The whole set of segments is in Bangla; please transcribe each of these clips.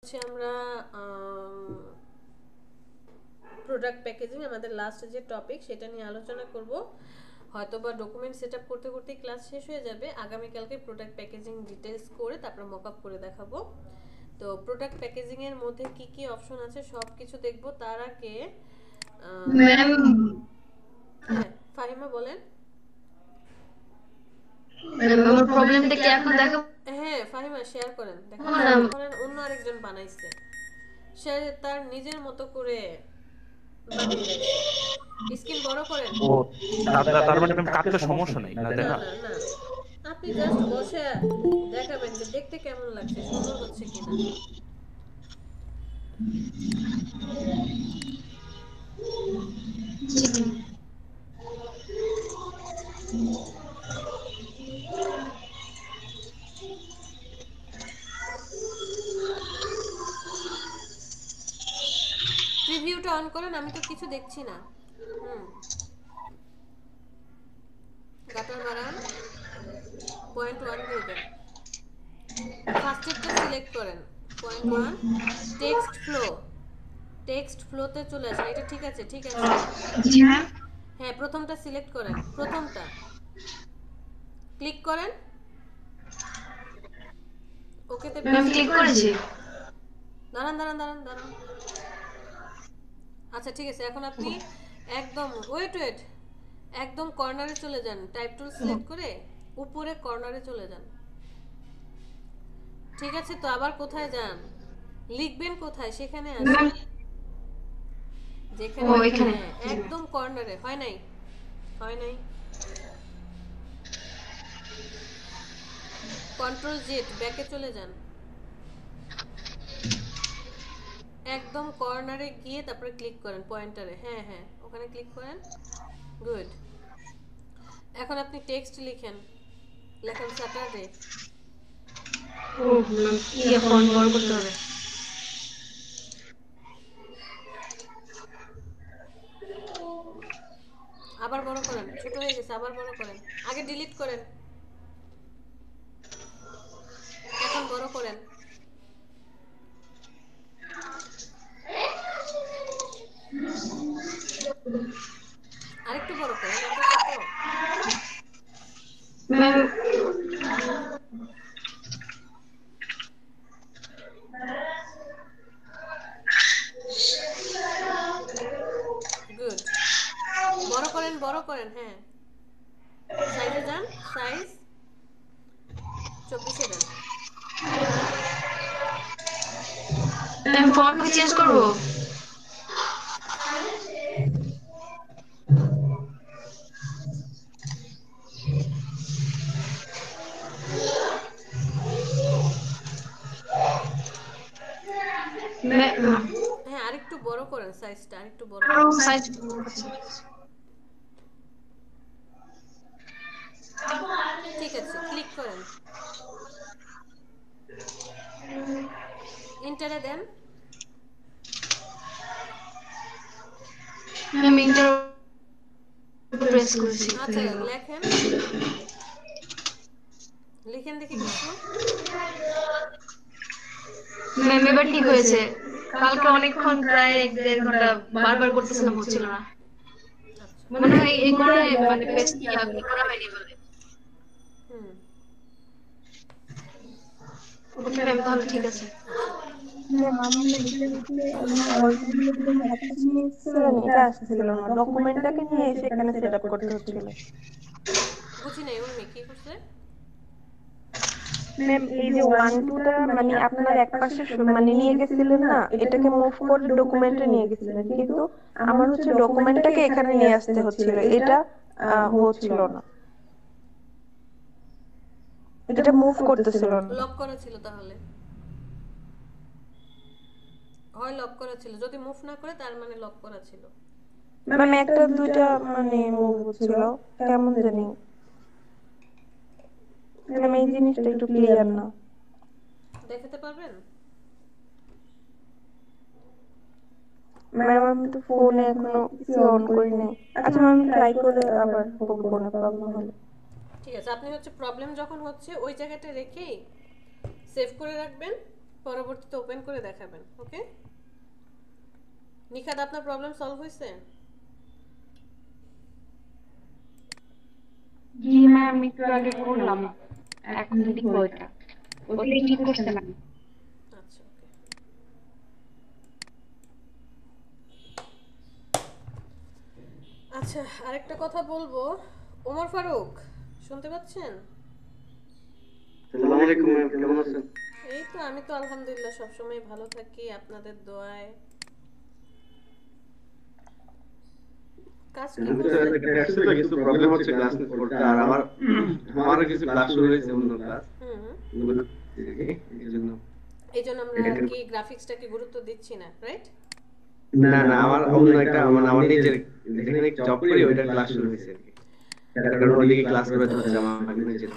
হচ্ছে আমরা প্রোডাক্ট প্যাকেজিং আমাদের লাস্ট যে টপিক সেটা নিয়ে আলোচনা করব। হয়তোবা ডকুমেন্ট সেটআপ করতে করতেই ক্লাস শেষ হয়ে যাবে। আগামীকালকে প্রোডাক্ট প্যাকেজিং ডিটেলস করে তারপর মকআপ করে দেখাবো। তো প্রোডাক্ট প্যাকেজিং এর মধ্যে কি কি অপশন আছে সব কিছু দেখব। তার আগে ম্যাম, হ্যাঁ ফাহিমা বলেন। আমার প্রবলেমটা কি এখন দেখাবো হ্যাঁ ফাহিমা শেয়ার করেন, দেখেন না? ধরেন অন্য আরেকজন বানাইছে, সে তার নিজের মতো করে বানিয়ে রাখছে। স্ক্রিন বড় করেন। ও তার মানে ম্যাম কাটলে সমস্যা নেই না, তাই না না? না না, আপনি জাস্ট বসে দেখাবেন যে দেখতে কেমন লাগছে, সুন্দর হচ্ছে কিনা। প্রিভিউটা অন করেন, আমি তো কিছু দেখছি না। হুম, গাটার বাড়ান, পয়েন্ট ওয়ান দিয়ে দেন। ফার্স্টেরটা সিলেক্ট করেন, point one. Text flow, text ফ্লোতে চলে আসেন। এটা ঠিক আছে, ঠিক আছে। জি ম্যাম। হ্যাঁ প্রথমটা সিলেক্ট করেন, প্রথমটা ক্লিক করেন, ওকেতে ম্যাম প্রেস ক্লিক করেন। করেছি। দাঁড়ান দাঁড়ান দাঁড়ান দাঁড়ান। আচ্ছা ঠিক আছে, এখন আপনি একদম ওয়েট ওয়েট, একদম কর্নারে চলে যান, টাইপ টুল সিলেক্ট করে উপরে কর্নারে চলে যান। ঠিক আছে, তো আবার কোথায় যান, লিখবেন কোথায় সেখানে ম্যাম, আসেন। ও যেখানে, এখানে। হ্যাঁ একদম কর্নারে। হয় নাই, হয় নাই। কন্ট্রোল জেড ব্যাকে চলে যান, একদম কর্নারে গিয়ে তারপরে ক্লিক করেন পয়েন্টারে। হ্যাঁ হ্যাঁ ওখানে ক্লিক করেন। গুড। এখন আপনি টেক্সট লিখেন, লেখেন স্যাটারডে। ও ম্যাম, ইয়ে ফোন বড় করতে হবে। আবার বড় করেন, ছোট হয়ে গেছে, আবার বড় করেন। আগে ডিলিট করেন, এখন বড় করেন। আরেকটু বড় করেন, এত ছোট। Ma'am, good. বড় করেন, বড় করেন, হ্যাঁ। সাইজে যান, সাইজ 24-এ দেন। ম্যাম ফন্ট কি চেঞ্জ করব? ম্যাম, হ্যাঁ আরেকটু বড় করেন, সাইজটা আরেকটু বড় আরো করেন। সাইজ। ঠিক আছে, ক্লিক করেন, ইন্টারে দেন। ম্যাম ইন্টার প্রেস করেছি। আচ্ছা লেখেন, লিখেন দেখি কিছু। ম্যাম এবার ঠিক হয়েছে। কালকে অনেকক্ষণ, প্রায় 1-1.5 ঘন্টা বারবার করতেছিলাম, হচ্ছিল না। আচ্ছা। মনে হয় এই করে মানে পেস্ট কি আপনি করা হয়নি বলে। হুম। ওকে ম্যাম, তাহলে ঠিক আছে। আচ্ছা ম্যাম আমার মেডিকেল থেকে অলরেডি যে ল্যাপটপ নিয়ে এসেছিলেন এটা আসছিল না, ডকুমেন্টটাকে নিয়ে এসে এখানে সেট আপ করতে হচ্ছিল। বুঝি নাই উর্মি কি করছে। ম্যাম এই যে 1-2টা মানে আপনার এক পাশে মানে নিয়ে গেছিলেন না, এটাকে মুভ করে ডকুমেন্টে নিয়ে গেছিলেন, কিন্তু আমার হচ্ছে ডকুমেন্টটাকে এখানে নিয়ে আসতে হচ্ছিল, এটা হচ্ছিল না, এটা মুভ করতেছিল না। লক করা ছিল তাহলে, হয় লক করা ছিল, যদি মুভ না করে তার মানে লক করা ছিল। ম্যাম একটা দুইটা মানে মুভ হচ্ছিল, কেমন জানি। ম্যাম এই জিনিসটা একটু ক্লিয়ার না। দেখাতে পারবেন। ম্যাডাম আমি তো ফোনে এখনো কিছু অন করি নাই। আচ্ছা ম্যাম আমি ট্রাই করে আবার বলবো না প্রবলেম হলে। ঠিক আছে, আপনি হচ্ছে প্রবলেম যখন হচ্ছে ওই জায়গাটা রেখেই সেভ করে রাখবেন। পরবর্তীতে ওপেন করে দেখাবেন। ওকে নিখাত, আপনার প্রবলেম সলভ হয়েছে? জি ম্যাম, একটু আগে করলাম, এখন দেখবো ওইটা। ওইটাই ঠিক করছে ম্যাম। আচ্ছা ওকে। আচ্ছা আরেকটা কথা বলবো, ওমর ফারুক শুনতে পাচ্ছেন? আসসালামু আলাইকুম ম্যাম, কেমন আছেন? এই তো আমি তো আলহামদুলিল্লাহ সবসময় ভালো থাকি আপনাদের দোয়ায়। কাজ কি আমি তো করছেন? আসলে কিছু প্রবলেম হচ্ছে ক্লাস করতে, আর আমারও কিছু ক্লাস শুরু হয়েছে, অন্য ক্লাস, হুম এই জন্য। এই জন্য আমরা আর কি গ্রাফিক্সটাকে গুরুত্ব দিচ্ছি না, রাইট? না না, আমার অন্য একটা, মানে আমার নিজের যেখানে জব করি ওইটার ক্লাস শুরু হয়েছে আর কি, কারণ ওদিকে ক্লাস করে হচ্ছে আমার নিজের।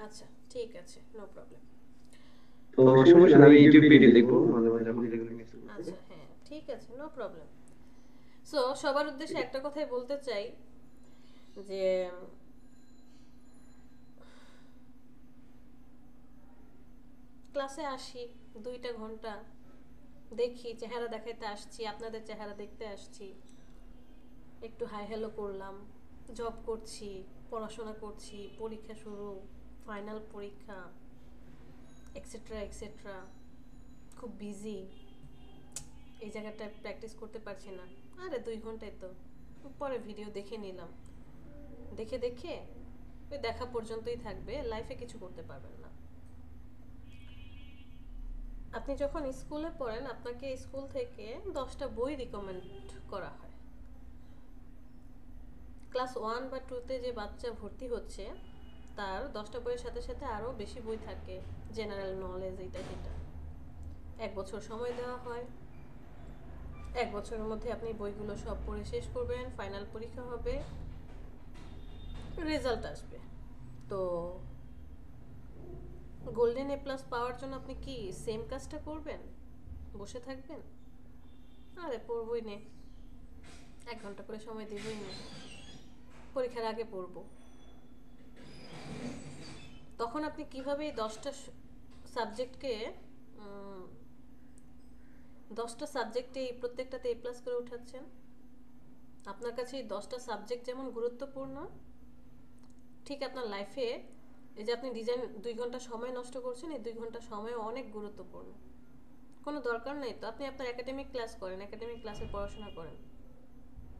আচ্ছা ঠিক আছে, নো প্রবলেম। তো সমস্যা না, আমি ইউটিউব ভিডিও দেখবো মাঝে মাঝে, যখন যেগুলো মিস করি। আচ্ছা হ্যাঁ ঠিক আছে, নো প্রবলেম। সো সবার উদ্দেশ্যে একটা কথাই বলতে চাই যে ক্লাসে আসি 2টা ঘন্টা, দেখি চেহারা দেখাইতে আসছি, আপনাদের চেহারা দেখতে আসছি, একটু হাই হ্যালো করলাম, জব করছি, পড়াশোনা করছি, পরীক্ষা শুরু, ফাইনাল পরীক্ষা, এক্সেট্রা এক্সেট্রা, খুব বিজি, এই জায়গাটায় প্র্যাকটিস করতে পারছি না। আরে 2 ঘন্টায় তো, পরে ভিডিও দেখে নিলাম, দেখে দেখে ওই দেখা পর্যন্তই থাকবে, লাইফে কিছু করতে পারবেন না। আপনি যখন স্কুলে পড়েন আপনাকে স্কুল থেকে 10টা বই রিকমেন্ড করা হয়। ক্লাস 1 বা 2তে যে বাচ্চা ভর্তি হচ্ছে তার 10টা বইয়ের সাথে সাথে আরও বেশি বই থাকে, জেনারেল নলেজ, এটা সেটা। 1 বছর সময় দেওয়া হয়, 1 বছরের মধ্যে আপনি বইগুলো সব পড়ে শেষ করবেন, ফাইনাল পরীক্ষা হবে, রেজাল্ট আসবে। তো গোল্ডেন এ প্লাস পাওয়ার জন্য আপনি কি সেম কাজটা করবেন? বসে থাকবেন? আরে পড়বই নে, 1 ঘন্টা করে সময় দিবই নে, পরীক্ষার আগে পড়বো। তখন আপনি কিভাবে এই 10টা সাবজেক্টকে 10টা সাবজেক্টে প্রত্যেকটাতে এ প্লাস করে উঠাচ্ছেন? আপনার কাছে এই 10টা সাবজেক্ট যেমন গুরুত্বপূর্ণ, ঠিক আপনার লাইফে এই যে আপনি ডিজাইন 2 ঘন্টা সময় নষ্ট করছেন, এই 2 ঘন্টা সময় অনেক গুরুত্বপূর্ণ। কোনো দরকার নেই তো আপনি আপনার একাডেমিক ক্লাস করেন, একাডেমিক ক্লাসে পড়াশোনা করেন,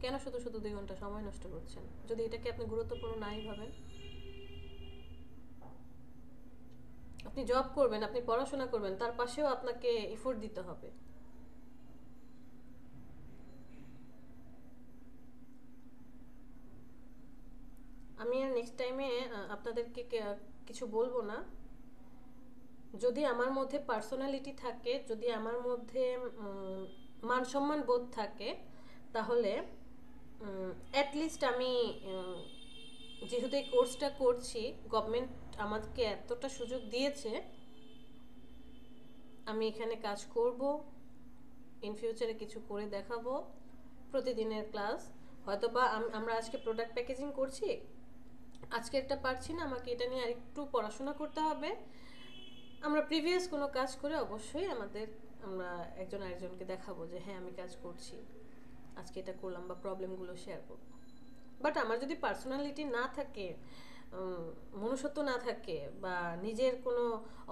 কেন শুধু শুধু 2 ঘন্টা সময় নষ্ট করছেন যদি এটাকে আপনি গুরুত্বপূর্ণ নাই ভাবেন? আপনি জব করবেন, আপনি পড়াশোনা করবেন, তার পাশেও আপনাকে এফোর্ট দিতে হবে। আমি আর নেক্সট টাইমে আপনাদেরকে কিছু বলবো না। যদি আমার মধ্যে পার্সোনালিটি থাকে, যদি আমার মধ্যে মান সম্মান বোধ থাকে, তাহলে অ্যাটলিস্ট আমি যেহেতু এই কোর্সটা করছি, গভর্নমেন্ট আমাকে এতটা সুযোগ দিয়েছে, আমি এখানে কাজ করব, ইন ফিউচারে কিছু করে দেখাবো। প্রতিদিনের ক্লাস, হয়তোবা আমরা আজকে প্রোডাক্ট প্যাকেজিং করছি, আজকে একটা পারছি না, আমাকে এটা নিয়ে আরেকটু পড়াশোনা করতে হবে, আমরা প্রিভিয়াস কোনো কাজ করে অবশ্যই আমরা একজন আরেকজনকে দেখাবো যে হ্যাঁ আমি কাজ করছি, আজকে এটা করলাম, বা প্রবলেমগুলো শেয়ার করব। বাট আমার যদি পার্সোনালিটি না থাকে, মনুষ্যত্ব না থাকে, বা নিজের কোনো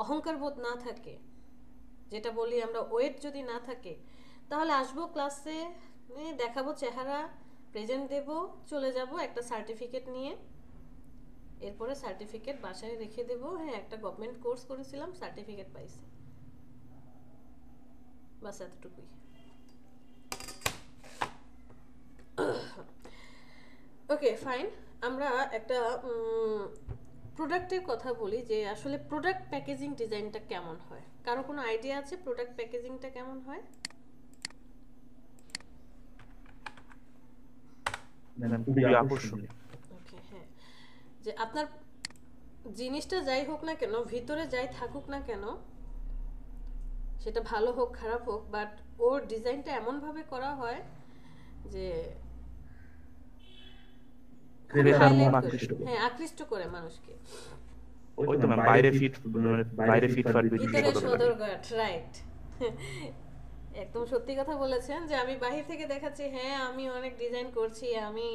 অহংকার বোধ না থাকে, যেটা বলি আমরা ওয়েট যদি না থাকে, তাহলে আসবো ক্লাসে, দেখাবো চেহারা, প্রেজেন্ট দেব, চলে যাব একটা সার্টিফিকেট নিয়ে, এরপরে সার্টিফিকেট বাসায় রেখে দেব, হ্যাঁ একটা গভর্নমেন্ট কোর্স করেছিলাম, সার্টিফিকেট পাইছি, বাস এতটুকুই। ওকে ফাইন, আমরা একটা প্রোডাক্টের কথা বলি, যে আসলে প্রোডাক্ট প্যাকেজিং ডিজাইনটা কেমন হয়। কারো কোনো আইডিয়া আছে প্রোডাক্ট প্যাকেজিংটা কেমন হয়? খুবই আকর্ষণীয়। ওকে হ্যাঁ, যে আপনার জিনিসটা যাই হোক না কেন, ভিতরে যাই থাকুক না কেন, সেটা ভালো হোক খারাপ হোক, বাট ওর ডিজাইনটা এমনভাবে করা হয় যে হ্যাঁ আকৃষ্ট করে মানুষকে। ওই তো ম্যাম বাইরে ফিট, বাইরে ফিট ফাট ভিতরে বদল লাগে। সদরঘাট, রাইট। একদম সত্যি কথা বলেছেন যে আমি বাহির থেকে দেখাচ্ছি হ্যাঁ আমি অনেক ডিজাইন করছি, আমি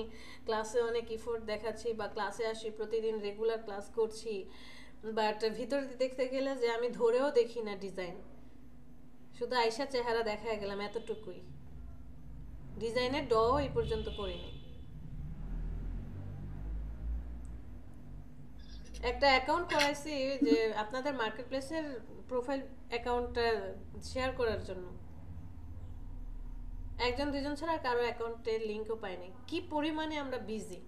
ক্লাসে অনেক ইফোর্ট দেখাচ্ছি বা ক্লাসে আসি প্রতিদিন রেগুলার ক্লাস করছি, বাট ভিতরে দেখতে গেলে যে আমি ধরেও দেখি না ডিজাইন, শুধু আয়শা চেহারা দেখা গেলাম এতটুকুই, ডিজাইনের ড এই পর্যন্ত করিনি। একটা অ্যাকাউন্ট করাইছি যে আপনাদের মার্কেটপ্লেসের প্রোফাইল অ্যাকাউন্টটা শেয়ার করার জন্য, একজন দুজন ছাড়া কারো অ্যাকাউন্টের লিংকও পাইনি, কি পরিমাণে আমরা বিজি।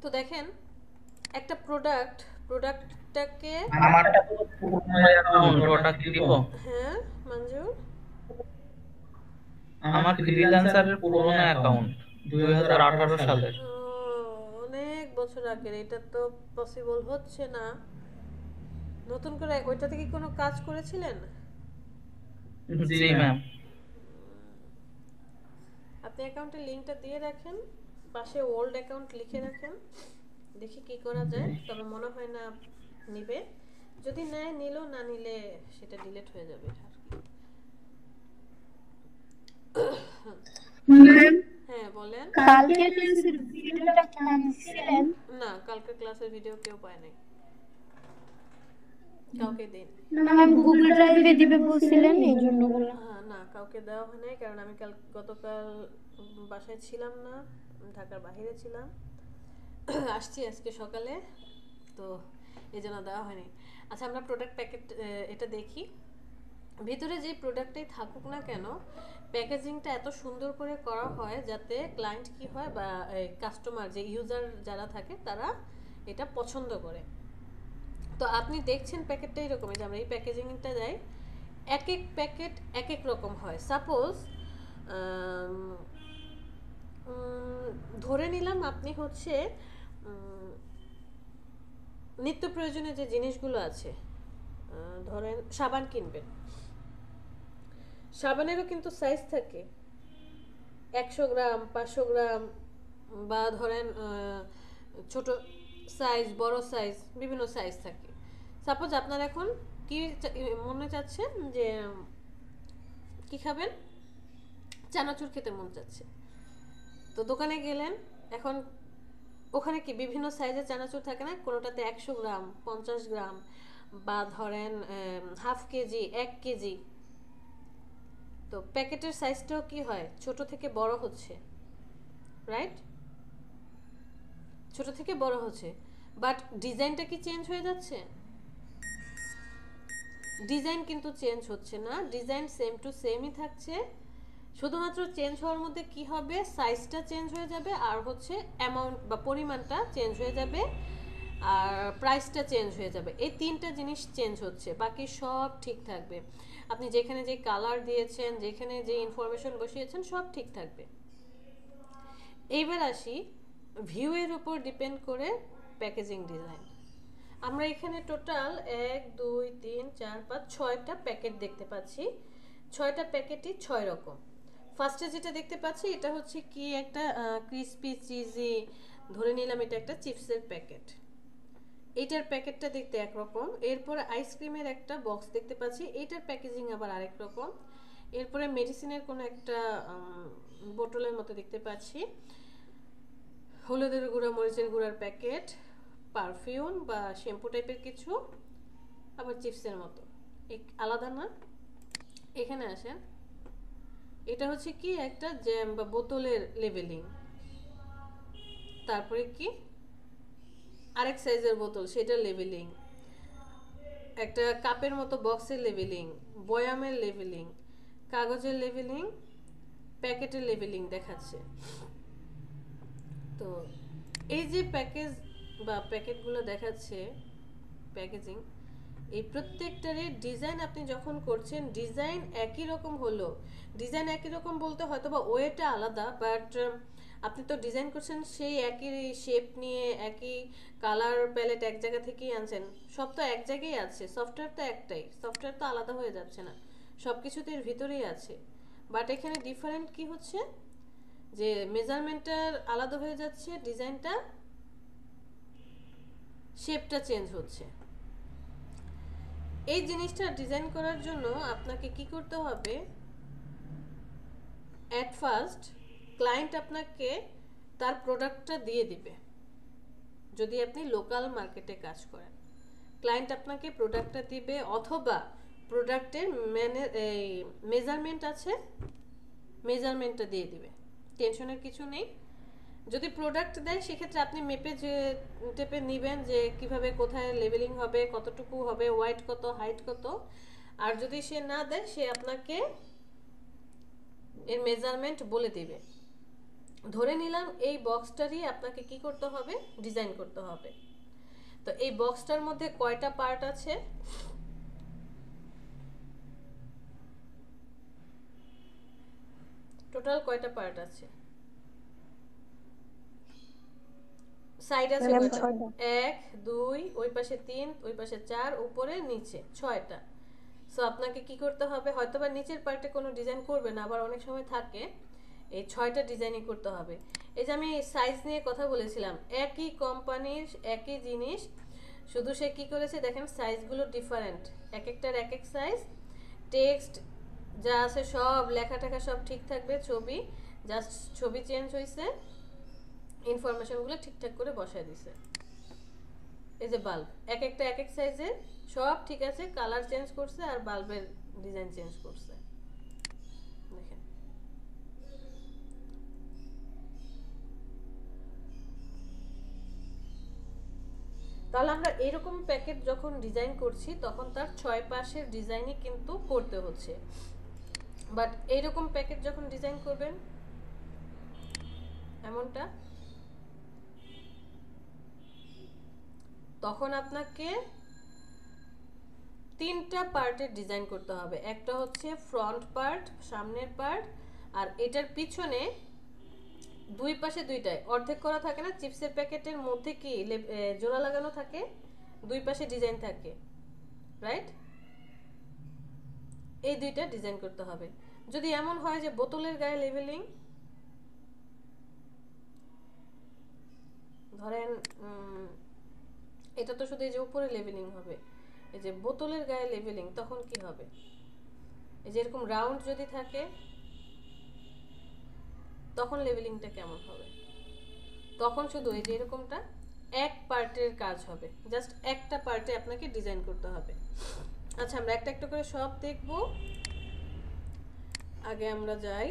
তো দেখেন একটা প্রোডাক্টটাকে আমারটা তো পুরনো অ্যাকাউন্ট, ওটা কি দিব? হ্যাঁ মঞ্জুর, আমার ফ্রিল্যান্সারের পুরনো অ্যাকাউন্ট 2018 সালের। ও, অনেক বছর আগের, এটা তো পসিবল হচ্ছে না। নতুন করে ওইটা থেকে কোনো কাজ করেছিলেন? জি ম্যাম। আপনি অ্যাকাউন্টের লিংকটা দিয়ে রাখেন, পাশে ওল্ড অ্যাকাউন্ট লিখে রাখেন, দেখি কি করা যায়। তবে মনে হয় না নিবে, যদি নেয় নিলো, না নিলে সেটা ডিলিট হয়ে যাবে। হ্যাঁ বলেন। কালকে ক্লাসের ভিডিওটা কেমন ছিলেন? না, কালকে ক্লাসের ভিডিও কেউ পায় নাই, কাউকে দিন। না ম্যাম গুগল ড্রাইভে দিবে বলছিলেন, এই জন্য বললাম। না, কাউকে দেওয়া হয় নাই, কারণ আমি গতকাল বাসায় ছিলাম না, ঢাকার বাইরে ছিলাম, আসছি আজকে সকালে, তো এই জন্য দেওয়া হয়নি। আচ্ছা আমরা প্রোডাক্ট প্যাকেট এটা দেখি। ভিতরে যে প্রোডাক্টটাই থাকুক না কেন, প্যাকেজিংটা এত সুন্দর করে করা হয় যাতে ক্লায়েন্ট কি হয় বা কাস্টমার যে ইউজার যারা থাকে তারা এটা পছন্দ করে। তো আপনি দেখছেন প্যাকেটটা এরকমই, যে আমরা এই প্যাকেজিংটা দেয়, এক এক প্যাকেট এক এক রকম হয়। সাপোজ ধরে নিলাম আপনি হচ্ছে নিত্য প্রয়োজনীয় যে জিনিসগুলো আছে, ধরেন সাবান কিনবেন, সাবানেরও কিন্তু সাইজ থাকে, 100 গ্রাম 500 গ্রাম, বা ধরেন ছোট সাইজ বড় সাইজ, বিভিন্ন সাইজ থাকে। সাপোজ আপনার এখন কি মনে চাচ্ছেন যে কি খাবেন, চানাচুর খেতে মন চাচ্ছে, তো দোকানে গেলেন, এখন ওখানে কি বিভিন্ন সাইজের চানাচুর থাকে না, কোনোটাতে 100 গ্রাম 50 গ্রাম বা ধরেন হাফ কেজি 1 কেজি, তো প্যাকেটের সাইজটাও কি হয় ছোট থেকে বড় হচ্ছে, রাইট? ছোট থেকে বড় হচ্ছে, বাট ডিজাইনটা কি চেঞ্জ হয়ে যাচ্ছে? ডিজাইন কিন্তু চেঞ্জ হচ্ছে না, ডিজাইন সেম টু সেমই থাকছে, শুধুমাত্র চেঞ্জ হওয়ার মধ্যে কি হবে, সাইজটা চেঞ্জ হয়ে যাবে, আর হচ্ছে অ্যামাউন্ট বা পরিমাণটা চেঞ্জ হয়ে যাবে, আর প্রাইসটা চেঞ্জ হয়ে যাবে। এই তিনটা জিনিস চেঞ্জ হচ্ছে, বাকি সব ঠিক থাকবে। আপনি যেখানে যে কালার দিয়েছেন, যেখানে যে ইনফরমেশন বসিয়েছেন, সব ঠিক থাকবে। এইবার আসি ভিউ এর উপর ডিপেন্ড করে প্যাকেজিং ডিজাইন। আমরা এখানে টোটাল 1 2 3 4 5 6টা প্যাকেট দেখতে পাচ্ছি, 6টা প্যাকেটই 6 রকম। ফার্স্টে যেটা দেখতে পাচ্ছি এটা হচ্ছে কি একটা ক্রিসপি চিজি, ধরে নিলাম এটা একটা চিপসের প্যাকেট, এইটার প্যাকেটটা দেখতে একরকম। এরপরে আইসক্রিমের একটা বক্স দেখতে পাচ্ছি, এইটার প্যাকেজিং আবার আরেক রকম। এরপরে মেডিসিনের কোনো একটা বোতলের মতো দেখতে পাচ্ছি, হলুদের গুঁড়া মরিচের গুঁড়ার প্যাকেট, পারফিউম বা শ্যাম্পু টাইপের কিছু, আবার চিপসের মতো, আলাদা না। এখানে আসেন, এটা হচ্ছে কি একটা জ্যাম বা বোতলের লেবেলিং, তারপরে কি আরেক সাইজের বোতল সেটার লেবেলিং, একটা কাপের মতো বক্সের লেবেলিং, বয়ামের লেবেলিং, কাগজের লেবেলিং, প্যাকেটের লেবেলিং দেখাচ্ছে। তো এই যে প্যাকেজ বা প্যাকেটগুলো দেখাচ্ছে প্যাকেজিং, এই প্রত্যেকটারই ডিজাইন আপনি যখন করছেন, ডিজাইন একই রকম হলো, ডিজাইন একই রকম বলতে হয়তো বা ওয়েটা আলাদা, বাট আপনি তো ডিজাইন করছেন সেই একই শেপ নিয়ে, একই কালার প্যালেট এক জায়গা থেকেই আনছেন, সব তো এক জায়গায় আছে, সফটওয়্যার তো একটাই, সফটওয়্যার তো আলাদা হয়ে যাচ্ছে না, সব কিছু তো এর ভিতরেই আছে। বাট এখানে ডিফারেন্ট কি হচ্ছে, যে মেজারমেন্টটা আলাদা হয়ে যাচ্ছে, ডিজাইনটা শেপটা চেঞ্জ হচ্ছে। এই জিনিসটা ডিজাইন করার জন্য আপনাকে কি করতে হবে, অ্যাট ফার্স্ট ক্লায়েন্ট আপনাকে তার প্রোডাক্টটা দিয়ে দিবে। যদি আপনি লোকাল মার্কেটে কাজ করেন, ক্লায়েন্ট আপনাকে প্রোডাক্টটা দিবে, অথবা প্রোডাক্টের মেজারমেন্ট আছে, মেজারমেন্টটা দিয়ে দিবে, টেনশনের কিছু নেই। যদি প্রোডাক্ট দেয় সেক্ষেত্রে আপনি মেপে টেপে নেবেন যে কিভাবে কোথায় লেভেলিং হবে, কতটুকু হবে, ওয়াইড কত, হাইট কত। আর যদি সে না দেয়, সে আপনাকে এর মেজারমেন্ট বলে দিবে। ধরে নিলাম এই বক্সটারই আপনাকে কি করতে হবে, ডিজাইন করতে হবে। তো এই বক্সটার মধ্যে কয়টা পার্ট আছে, টোটাল কয়টা পার্ট আছে? সাইড আছে কয়টা? 1 2, ওই পাশে 3, ওই পাশে 4, উপরে নিচে 6টা। সো আপনাকে কি করতে হবে, হয়তোবা নিচের পার্টে কোনো ডিজাইন করবে না, আবার অনেক সময় থাকে এই 6টা ডিজাইনই করতে হবে। এই যে আমি সাইজ নিয়ে কথা বলেছিলাম, একই কোম্পানির একই জিনিস, শুধু সে কি করেছে দেখেন সাইজগুলো ডিফারেন্ট, এক একটার এক এক সাইজ। টেক্সট যা আছে সব লেখা টেখা সব ঠিক থাকবে, ছবি জাস্ট ছবি চেঞ্জ হয়েছে, ইনফরমেশনগুলো ঠিকঠাক করে বসায় দিছে। এই যে বাল্ব এক একটা এক এক সাইজের, সব ঠিক আছে, কালার চেঞ্জ করছে আর বাল্বের ডিজাইন চেঞ্জ করছে। দেখেন তাহলে আমরা এরকম প্যাকেট যখন ডিজাইন করছি তখন তার 6 পাশের ডিজাইনই কিন্তু করতে হচ্ছে। বাট এইরকম প্যাকেট যখন ডিজাইন করবেন এমনটা, তখন আপনাকে 3টা পার্টের ডিজাইন করতে হবে। একটা হচ্ছে ফ্রন্ট পার্ট, সামনের পার্ট, আর এটার পিছনে দুই পাশে দুইটায় অর্ধেক করা থাকে না, চিপসের প্যাকেটের মধ্যে কি জোড়া লাগানো থাকে, দুই পাশে ডিজাইন থাকে, রাইট? এই দুইটা ডিজাইন করতে হবে। যদি এমন হয় যে বোতলের গায়ে লেবেলিং, ধরেন এটা তো শুধু এই যে উপরে লেবেলিং হবে, এই যে বোতলের গায়ে লেবেলিং, তখন কি হবে, এই যে এরকম রাউন্ড যদি থাকে তখন লেবেলিংটা কেমন হবে? তখন শুধু এই যে এরকমটা এক পার্টের কাজ হবে, জাস্ট একটা পার্টে আপনাকে ডিজাইন করতে হবে। আচ্ছা আমরা একটা একটা করে সব দেখব। আগে আমরা যাই,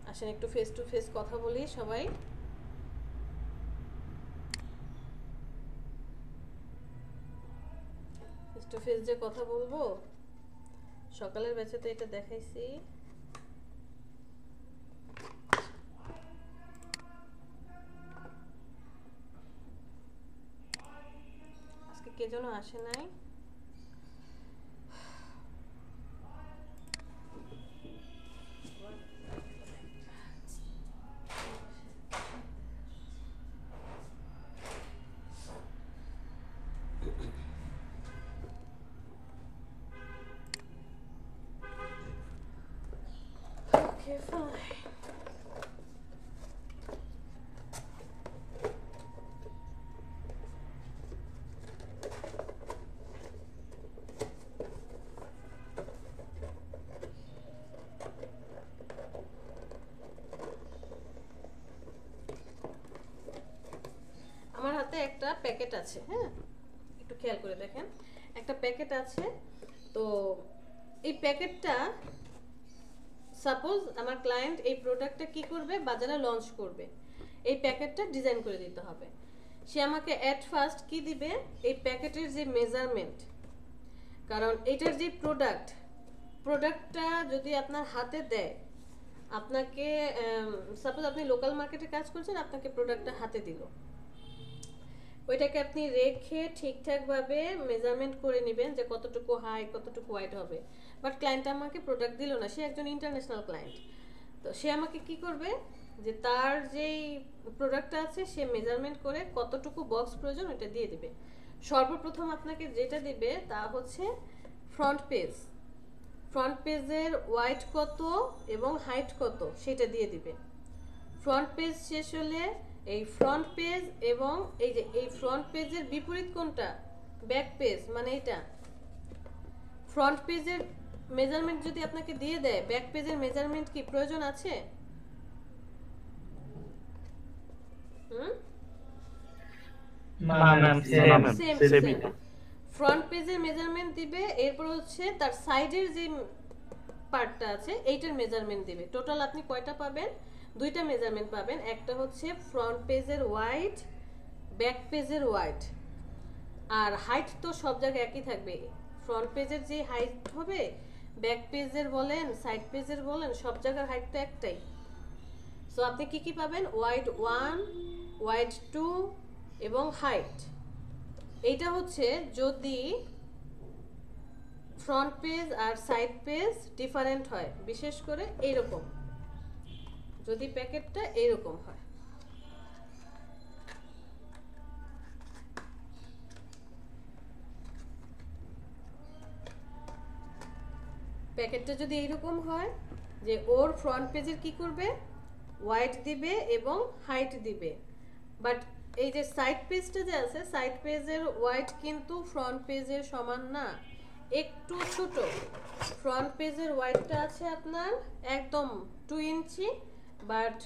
আসেন একটু ফেস টু ফেস কথা বলি সবাই। ফেস টু ফেস যে কথা বলবো, সকালের ব্যাচে তো এটা দেখাইছি। আজকে কে যেন আসে নাই, Okay, fine. আমার হাতে একটা প্যাকেট আছে, হ্যাঁ একটু খেয়াল করে দেখেন, একটা প্যাকেট আছে। তো এই প্যাকেটটা সাপোজ আমার ক্লায়েন্ট এই প্রোডাক্টটা কি করবে, বাজারে লঞ্চ করবে, এই প্যাকেটটা ডিজাইন করে দিতে হবে। সে আমাকে অ্যাট ফার্স্ট কি দিবে, এই প্যাকেটের যে মেজারমেন্ট, কারণ এটার যে প্রোডাক্টটা যদি আপনার হাতে দেয়, আপনাকে সাপোজ আপনি লোকাল মার্কেটে কাজ করছেন, আপনাকে প্রোডাক্টটা হাতে দিল, ওইটাকে আপনি রেখে ঠিকঠাকভাবে মেজারমেন্ট করে নেবেন যে কতটুকু হাই কতটুকু ওয়াইড হবে। বাট ক্লায়েন্ট আমাকে প্রোডাক্ট দিল না, সে একজন ইন্টারন্যাশনাল ক্লায়েন্ট। তো সে আমাকে কি করবে, যে তার যেই প্রোডাক্টটা আছে সে মেজারমেন্ট করে কতটুকু বক্স প্রয়োজন ওটা দিয়ে দিবে। সর্বপ্রথম আপনাকে যেটা দিবে তা হচ্ছে ফ্রন্ট পেজ। ফ্রন্ট পেজের ওয়াইড কত এবং হাইট কত সেটা দিয়ে দিবে। ফ্রন্ট পেজ শেষ হলে এই ফ্রন্ট পেজ এবং এই যে এই ফ্রন্ট পেজের বিপরীত কোনটা, ব্যাক পেজ, মানে এটা ফ্রন্ট পেজের মেজারমেন্ট যদি আপনাকে দিয়ে দেয়, ব্যাক পেজের মেজারমেন্ট কি প্রয়োজন আছে? না ম্যাম না ম্যাম সেম সেমই। ফ্রন্ট পেজের মেজারমেন্ট দিবে, এরপর হচ্ছে তার সাইডের যে পার্টটা আছে এইটার মেজারমেন্ট দিবে। টোটাল আপনি কয়টা পাবেন? দুইটা মেজারমেন্ট পাবেন, একটা হচ্ছে ফ্রন্ট পেজের ওয়াইড, ব্যাক পেজের ওয়াইড। আর হাইট তো সব জায়গায় একই থাকবে, ফ্রন্ট পেজের যে হাইট হবে, ব্যাক পেজের বলেন, সাইড পেজের বলেন, সব জায়গার হাইট তো একটাই। সো আপনি কি কি পাবেন? ওয়াইড 1, ওয়াইড 2 এবং হাইট। এইটা হচ্ছে যদি ফ্রন্ট পেজ আর সাইড পেজ ডিফারেন্ট হয়, বিশেষ করে এইরকম, যদি প্যাকেটটা এইরকম হয়। প্যাকেটটা যদি এইরকম হয় যে ওর ফ্রন্ট পেজের কি করবে, ওয়াইড দিবে এবং হাইট দিবে, বাট এই যে সাইড পেজটা যে আছে, সাইড পেজের ওয়াইড কিন্তু ফ্রন্ট পেজের সমান না, একটু ছোট। ফ্রন্ট পেজের ওয়াইডটা আছে আপনার একদম 2 ইঞ্চি, বাট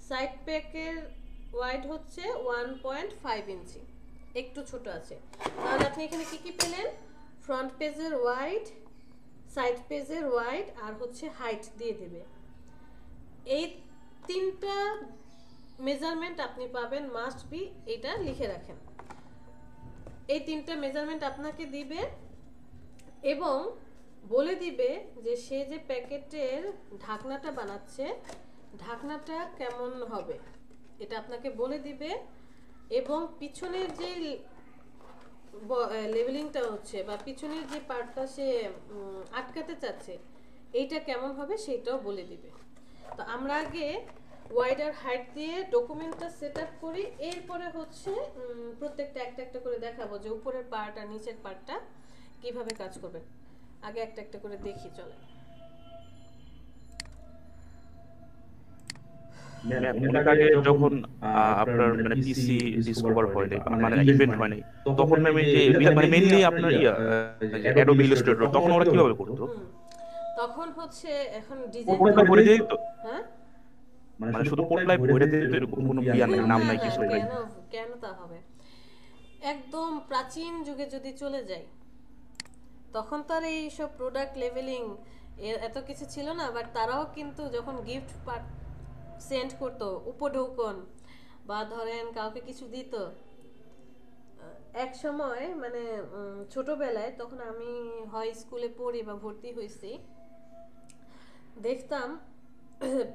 সাইড প্যাকের ওয়াইড হচ্ছে 1.5 ইঞ্চি, একটু ছোট আছে। তাহলে আপনি এখানে কি কি পেলেন? ফ্রন্ট পেজের ওয়াইড, সাইড পেজের ওয়াইড আর হচ্ছে হাইট দিয়ে দেবে। এই তিনটা মেজারমেন্ট আপনি পাবেন, মাস্ট বি, এটা লিখে রাখেন। এই তিনটা মেজারমেন্ট আপনাকে দিবে এবং বলে দিবে যে সে যে প্যাকেটের ঢাকনাটা বানাচ্ছে, ঢাকনাটা কেমন হবে এটা আপনাকে বলে দিবে, এবং পিছনের যে লেভেলিংটা হচ্ছে বা পিছনের যে পার্টটা সে আটকাতে চাচ্ছে এইটা কেমন হবে সেটাও বলে দিবে। তো আমরা আগে ওয়াইড আর হাইট দিয়ে ডকুমেন্টটা সেট আপ করি, এরপরে হচ্ছে প্রত্যেকটা একটা একটা করে দেখাবো যে উপরের পার্ট আর নিচের পার্টটা কিভাবে কাজ করবে। আগে একটা একটা করে দেখি, চলে। অনেক আগে যখন আপনার মানে পিসি ডিসকভার হয়নি, মানে ইভেন্ট হয়নি, তখন ম্যাম এই যে মানে মেইনলি আপনার অ্যাডোবি ইলাস্ট্রেটর তখন ওরা কিভাবে করতো? তখন হচ্ছে এখন ডিজাইন পোর্টলাইভ ভরে দিত তো, হ্যাঁ মানে শুধু পোর্টলাইভ ভরে দিত, এরকম কোনো বিয়ার নাম নাই, কিছু নাই। কেন কেন তা হবে? একদম প্রাচীন যুগে যদি চলে যাই, তখন তো আর এইসব প্রোডাক্ট লেভেলিং এত কিছু ছিল না, বাট তারাও কিন্তু যখন গিফট সেন্ড করতো, উপঢৌকন বা ধরেন কাউকে কিছু দিত, এক সময় মানে ছোটবেলায়, তখন আমি হয় স্কুলে পড়ি বা ভর্তি হয়েছি, দেখতাম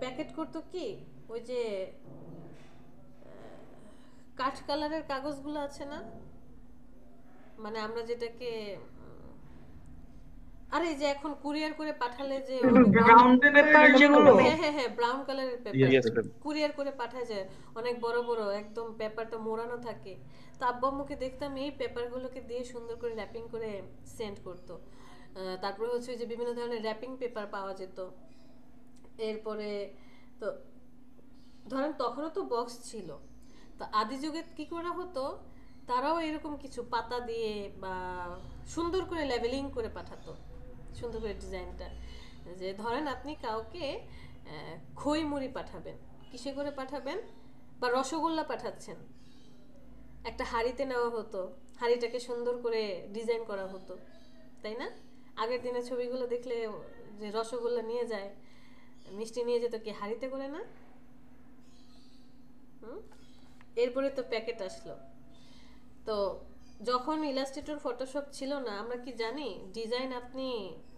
প্যাকেট করতো কি, ওই যে কাঠ কালারের কাগজগুলো আছে না, মানে আমরা যেটাকে আরে যে এখন কুরিয়ার করে পাঠালে যে ব্রাউন পেপার যেগুলো, হ্যাঁ ব্রাউন কালারের Yes, পেপার ma'am. কুরিয়ার করে পাঠায় যায়, অনেক বড় বড় একদম পেপারটা মোড়ানো থাকে। তো আব্বু আম্মুকে দেখতাম এই পেপারগুলোকে দিয়ে সুন্দর করে র্যাপিং করে সেন্ড করতো। তারপরে হচ্ছে যে বিভিন্ন ধরনের র্যাপিং পেপার পাওয়া যেত। এরপরে তো ধরেন তখনও তো বক্স ছিল, তো আদি যুগে কি করা হতো, তারাও এরকম কিছু পাতা দিয়ে বা সুন্দর করে লেভেলিং করে পাঠাতো, সুন্দর করে ডিজাইনটা। যে ধরেন আপনি কাউকে খই মুড়ি পাঠাবেন, কিসে করে পাঠাবেন, বা রসগোল্লা পাঠাচ্ছেন, একটা হাঁড়িতে নেওয়া হতো, হাঁড়িটাকে সুন্দর করে ডিজাইন করা হতো, তাই না? আগের দিনে ছবিগুলো দেখলে যে রসগোল্লা নিয়ে যায়, মিষ্টি নিয়ে যেত কি হাঁড়িতে করে না? এরপরে তো প্যাকেট আসলো। তো যখন ইলাস্ট্রেটর ফটোশপ ছিল না, আমরা কি জানি ডিজাইন আপনি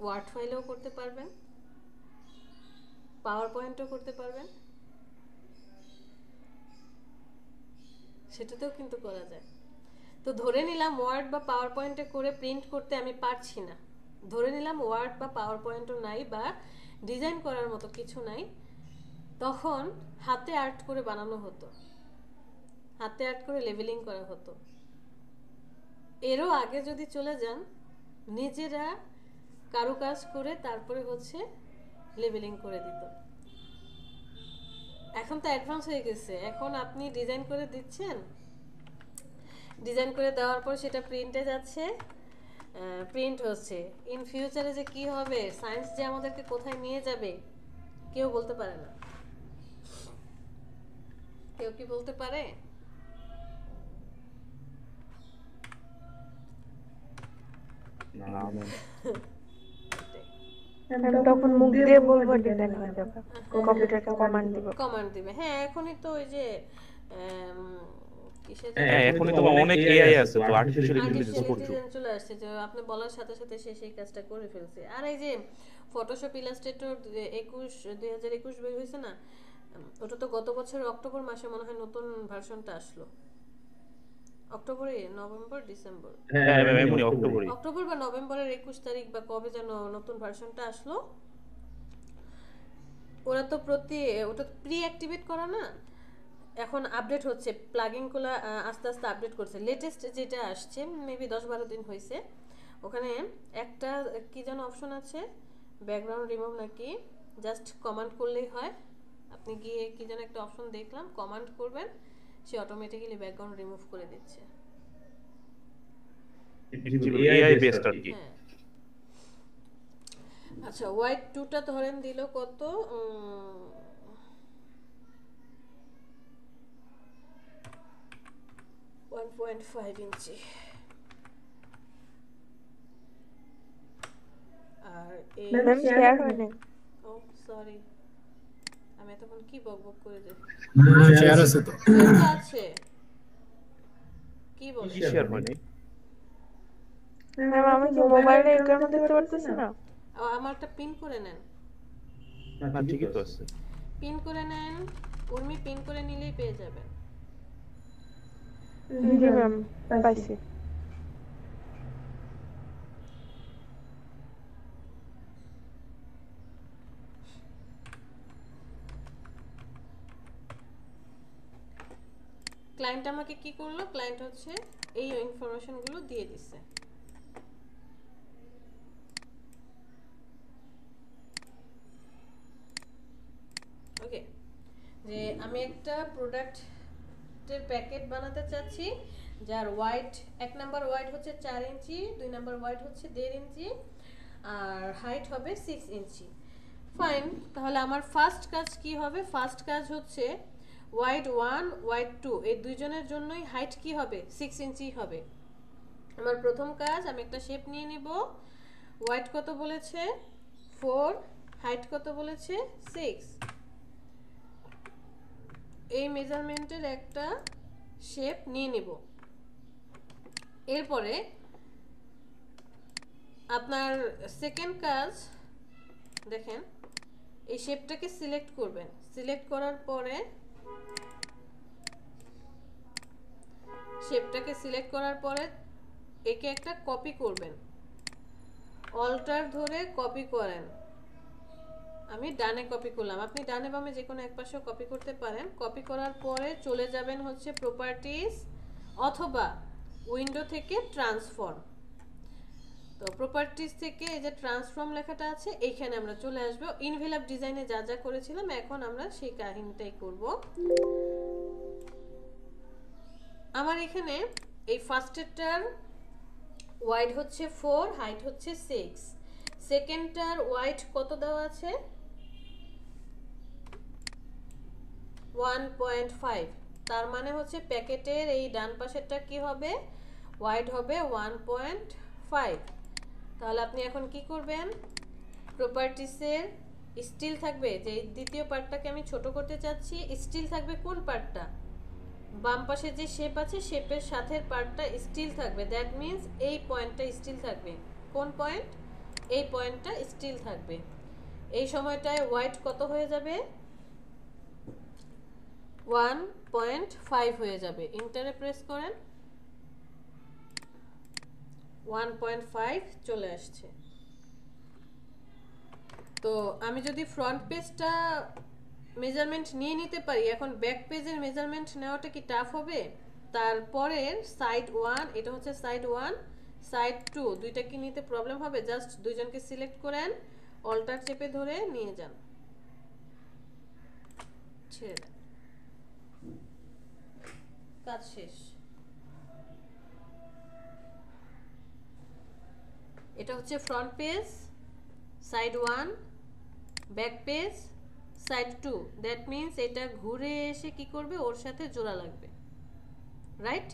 ওয়ার্ড ফাইলেও করতে পারবেন, পাওয়ার পয়েন্টও করতে পারবেন, সেটাতেও কিন্তু করা যায়। তো ধরে নিলাম ওয়ার্ড বা পাওয়ার পয়েন্টে করে প্রিন্ট করতে আমি পারছি না, ধরে নিলাম ওয়ার্ড বা পাওয়ার পয়েন্টও নাই বা ডিজাইন করার মতো কিছু নাই, তখন হাতে আর্ট করে বানানো হতো, হাতে আর্ট করে লেভেলিং করা হতো। এরও আগে যদি চলে যান, নিজেরা কারুকাজ করে তারপরে হচ্ছে লেবেলিং করে দিত। এখন তো অ্যাডভান্স হয়ে গেছে, এখন আপনি ডিজাইন করে দিচ্ছেন, ডিজাইন করে দেওয়ার পর সেটা প্রিন্টে যাচ্ছে, প্রিন্ট হচ্ছে। ইন ফিউচারে যে কি হবে, সায়েন্স যে আমাদেরকে কোথায় নিয়ে যাবে কেউ বলতে পারে না। কেউ কি বলতে পারে? তখন মুখ দিয়ে বলবো ডিজাইন হয়ে যাবে, কম্পিউটারকে কমান্ড দিবে। হ্যাঁ, এখনই তো ওই যে কিসে এখনই তো অনেক এআই আছে, তো আর্টিফিশিয়াল ইন্টেলিজেন্স করছো। চলে আসছে যে আপনি বলার সাথে সাথে সে সেই কাজটা করে ফেলছে। আর এই যে ফটোশপ ইলাস্ট্রেটর 2021 বের হয়েছে না, ওটা তো গত বছর অক্টোবর মাসে মনে হয় নতুন ভার্সনটা আসলো। অক্টোবরে, নভেম্বর, ডিসেম্বর, হ্যাঁ এমনি অক্টোবর বা নভেম্বরের 21 তারিখ বা কবে যেন নতুন ভার্সনটা আসলো। ওরা তো ওটা প্রি অ্যাক্টিভেট করা না, এখন আপডেট হচ্ছে, প্লাগইনগুলো আস্তে আস্তে আপডেট করছে। লেটেস্ট যেটা আসছে মেবি 10-12 দিন হয়েছে, ওখানে একটা কি যেন অপশন আছে, ব্যাকগ্রাউন্ড রিমুভ নাকি, জাস্ট কমান্ড করলেই হয়। আপনি গিয়ে কি যেন একটা অপশন দেখলাম, কমান্ড করবেন, সে অটোমেটিক্যালি ব্যাকগ্রাউন্ড রিমুভ করে দিচ্ছে। এআই বেসড আর কি। হ্যাঁ, আচ্ছা, হোয়াইট 2টা ধরেন দিল কত, 1.5 ইঞ্চি। আর এই ম্যাম শেয়ার হয় না। ও সরি, আমি তখন কি বকবক করে যাই। শেয়ার আছে তো, আছে কি বলে কি শেয়ার মানে? ম্যাম আমি কি মোবাইলে এটার মধ্যে দেখতে পারতেছি না? আমারটা পিন করে নেন, না ঠিকই তো আছে। পিন করে নেন, উর্মি পিন করে নিলেই পেয়ে যাবেন। জি ম্যাম, পাইছি। ক্লায়েন্ট আমাকে কি করলো, ক্লায়েন্ট হচ্ছে এই ইনফরমেশনগুলো দিয়ে দিচ্ছে। ওকে, যে আমি একটা প্রোডাক্টের প্যাকেট বানাতে চাচ্ছি যার ওয়াইড, 1 নাম্বার ওয়াইড হচ্ছে 4 ইঞ্চি, 2 নাম্বার ওয়াইড হচ্ছে 1.5 ইঞ্চি, আর হাইট হবে 6 ইঞ্চি। ফাইন, তাহলে আমার ফার্স্ট কাজ কি হবে? ফার্স্ট কাজ হচ্ছে ওয়াইড 1 ওয়াইড 2 এই দুইজনের জন্যই হাইট কি হবে, 6 ইঞ্চি হবে। আমার প্রথম কাজ, আমি একটা শেপ নিয়ে নিব। ওয়াইড কত বলেছে 4, হাইট কত বলেছে 6। এই মেজারমেন্টের একটা শেপ নিয়ে নিব। এরপরে আপনার সেকেন্ড কাজ, দেখেন এই শেপটাকে সিলেক্ট করবেন। সিলেক্ট করার পরে একে একটা কপি করবেন, অল্টার ধরে কপি করেন। আমি ডানে কপি করলাম, আপনি ডানে বামে যে কোনো এক পাশেও কপি করতে পারেন। কপি করার পরে চলে যাবেন হচ্ছে প্রপার্টিজ, অথবা উইন্ডো থেকে ট্রান্সফর্ম। তো প্রপার্টিজ থেকে এই যে ট্রান্সফর্ম লেখাটা আছে, এইখানে আমরা চলে আসব। ইনভেলপ ডিজাইনে যা যা করেছিলাম এখন আমরা সেই কাহিনীটাই করব। আমার এখানে এই ফার্স্টেরটার ওয়াইড হচ্ছে 4, হাইট হচ্ছে 6। সেকেন্ডটার ওয়াইড কত দেওয়া আছে 1.5, তার মানে হচ্ছে প্যাকেটের এই ডান পাশেরটা কি হবে, ওয়াইড হবে 1.5। তাহলে আপনি এখন কি করবেন, প্রপার্টিসের স্টিল থাকবে, যে দ্বিতীয় পার্টটাকে আমি ছোট করতে চাচ্ছি, স্টিল থাকবে কোন পার্টটা, বাম পাশে যে শেপ আছে শেপের সাথে পার্টটা স্টিল থাকবে। দ্যাট মিন্স এই পয়েন্টটা স্টিল থাকবে। কোন পয়েন্ট? এই পয়েন্টটা স্টিল থাকবে। এই সময়টায় ওয়াইড কত হয়ে যাবে 1.5 হয়ে যাবে। ইন্টারে প্রেস করেন, 1.5 চলে আসছে। তো আমি যদি ফ্রন্ট পেজটা মেজারমেন্ট নিয়ে নিতে পারি, এখন ব্যাক পেজের মেজারমেন্ট নেওয়াটা কি টাফ হবে? তারপরের সাইড 1, এটা হচ্ছে সাইড 1, সাইড 2 দুইটা কি নিতে প্রবলেম হবে? জাস্ট দুইজনকে সিলেক্ট করেন, অল্টার চেপে ধরে নিয়ে যান, ছেড়ে দেন, কাজ শেষ। এটা হচ্ছে front page, side 1, back page, side 2। That means এটা ঘুরে এসে কি করবে, ওর সাথে জোড়া লাগবে, রাইট?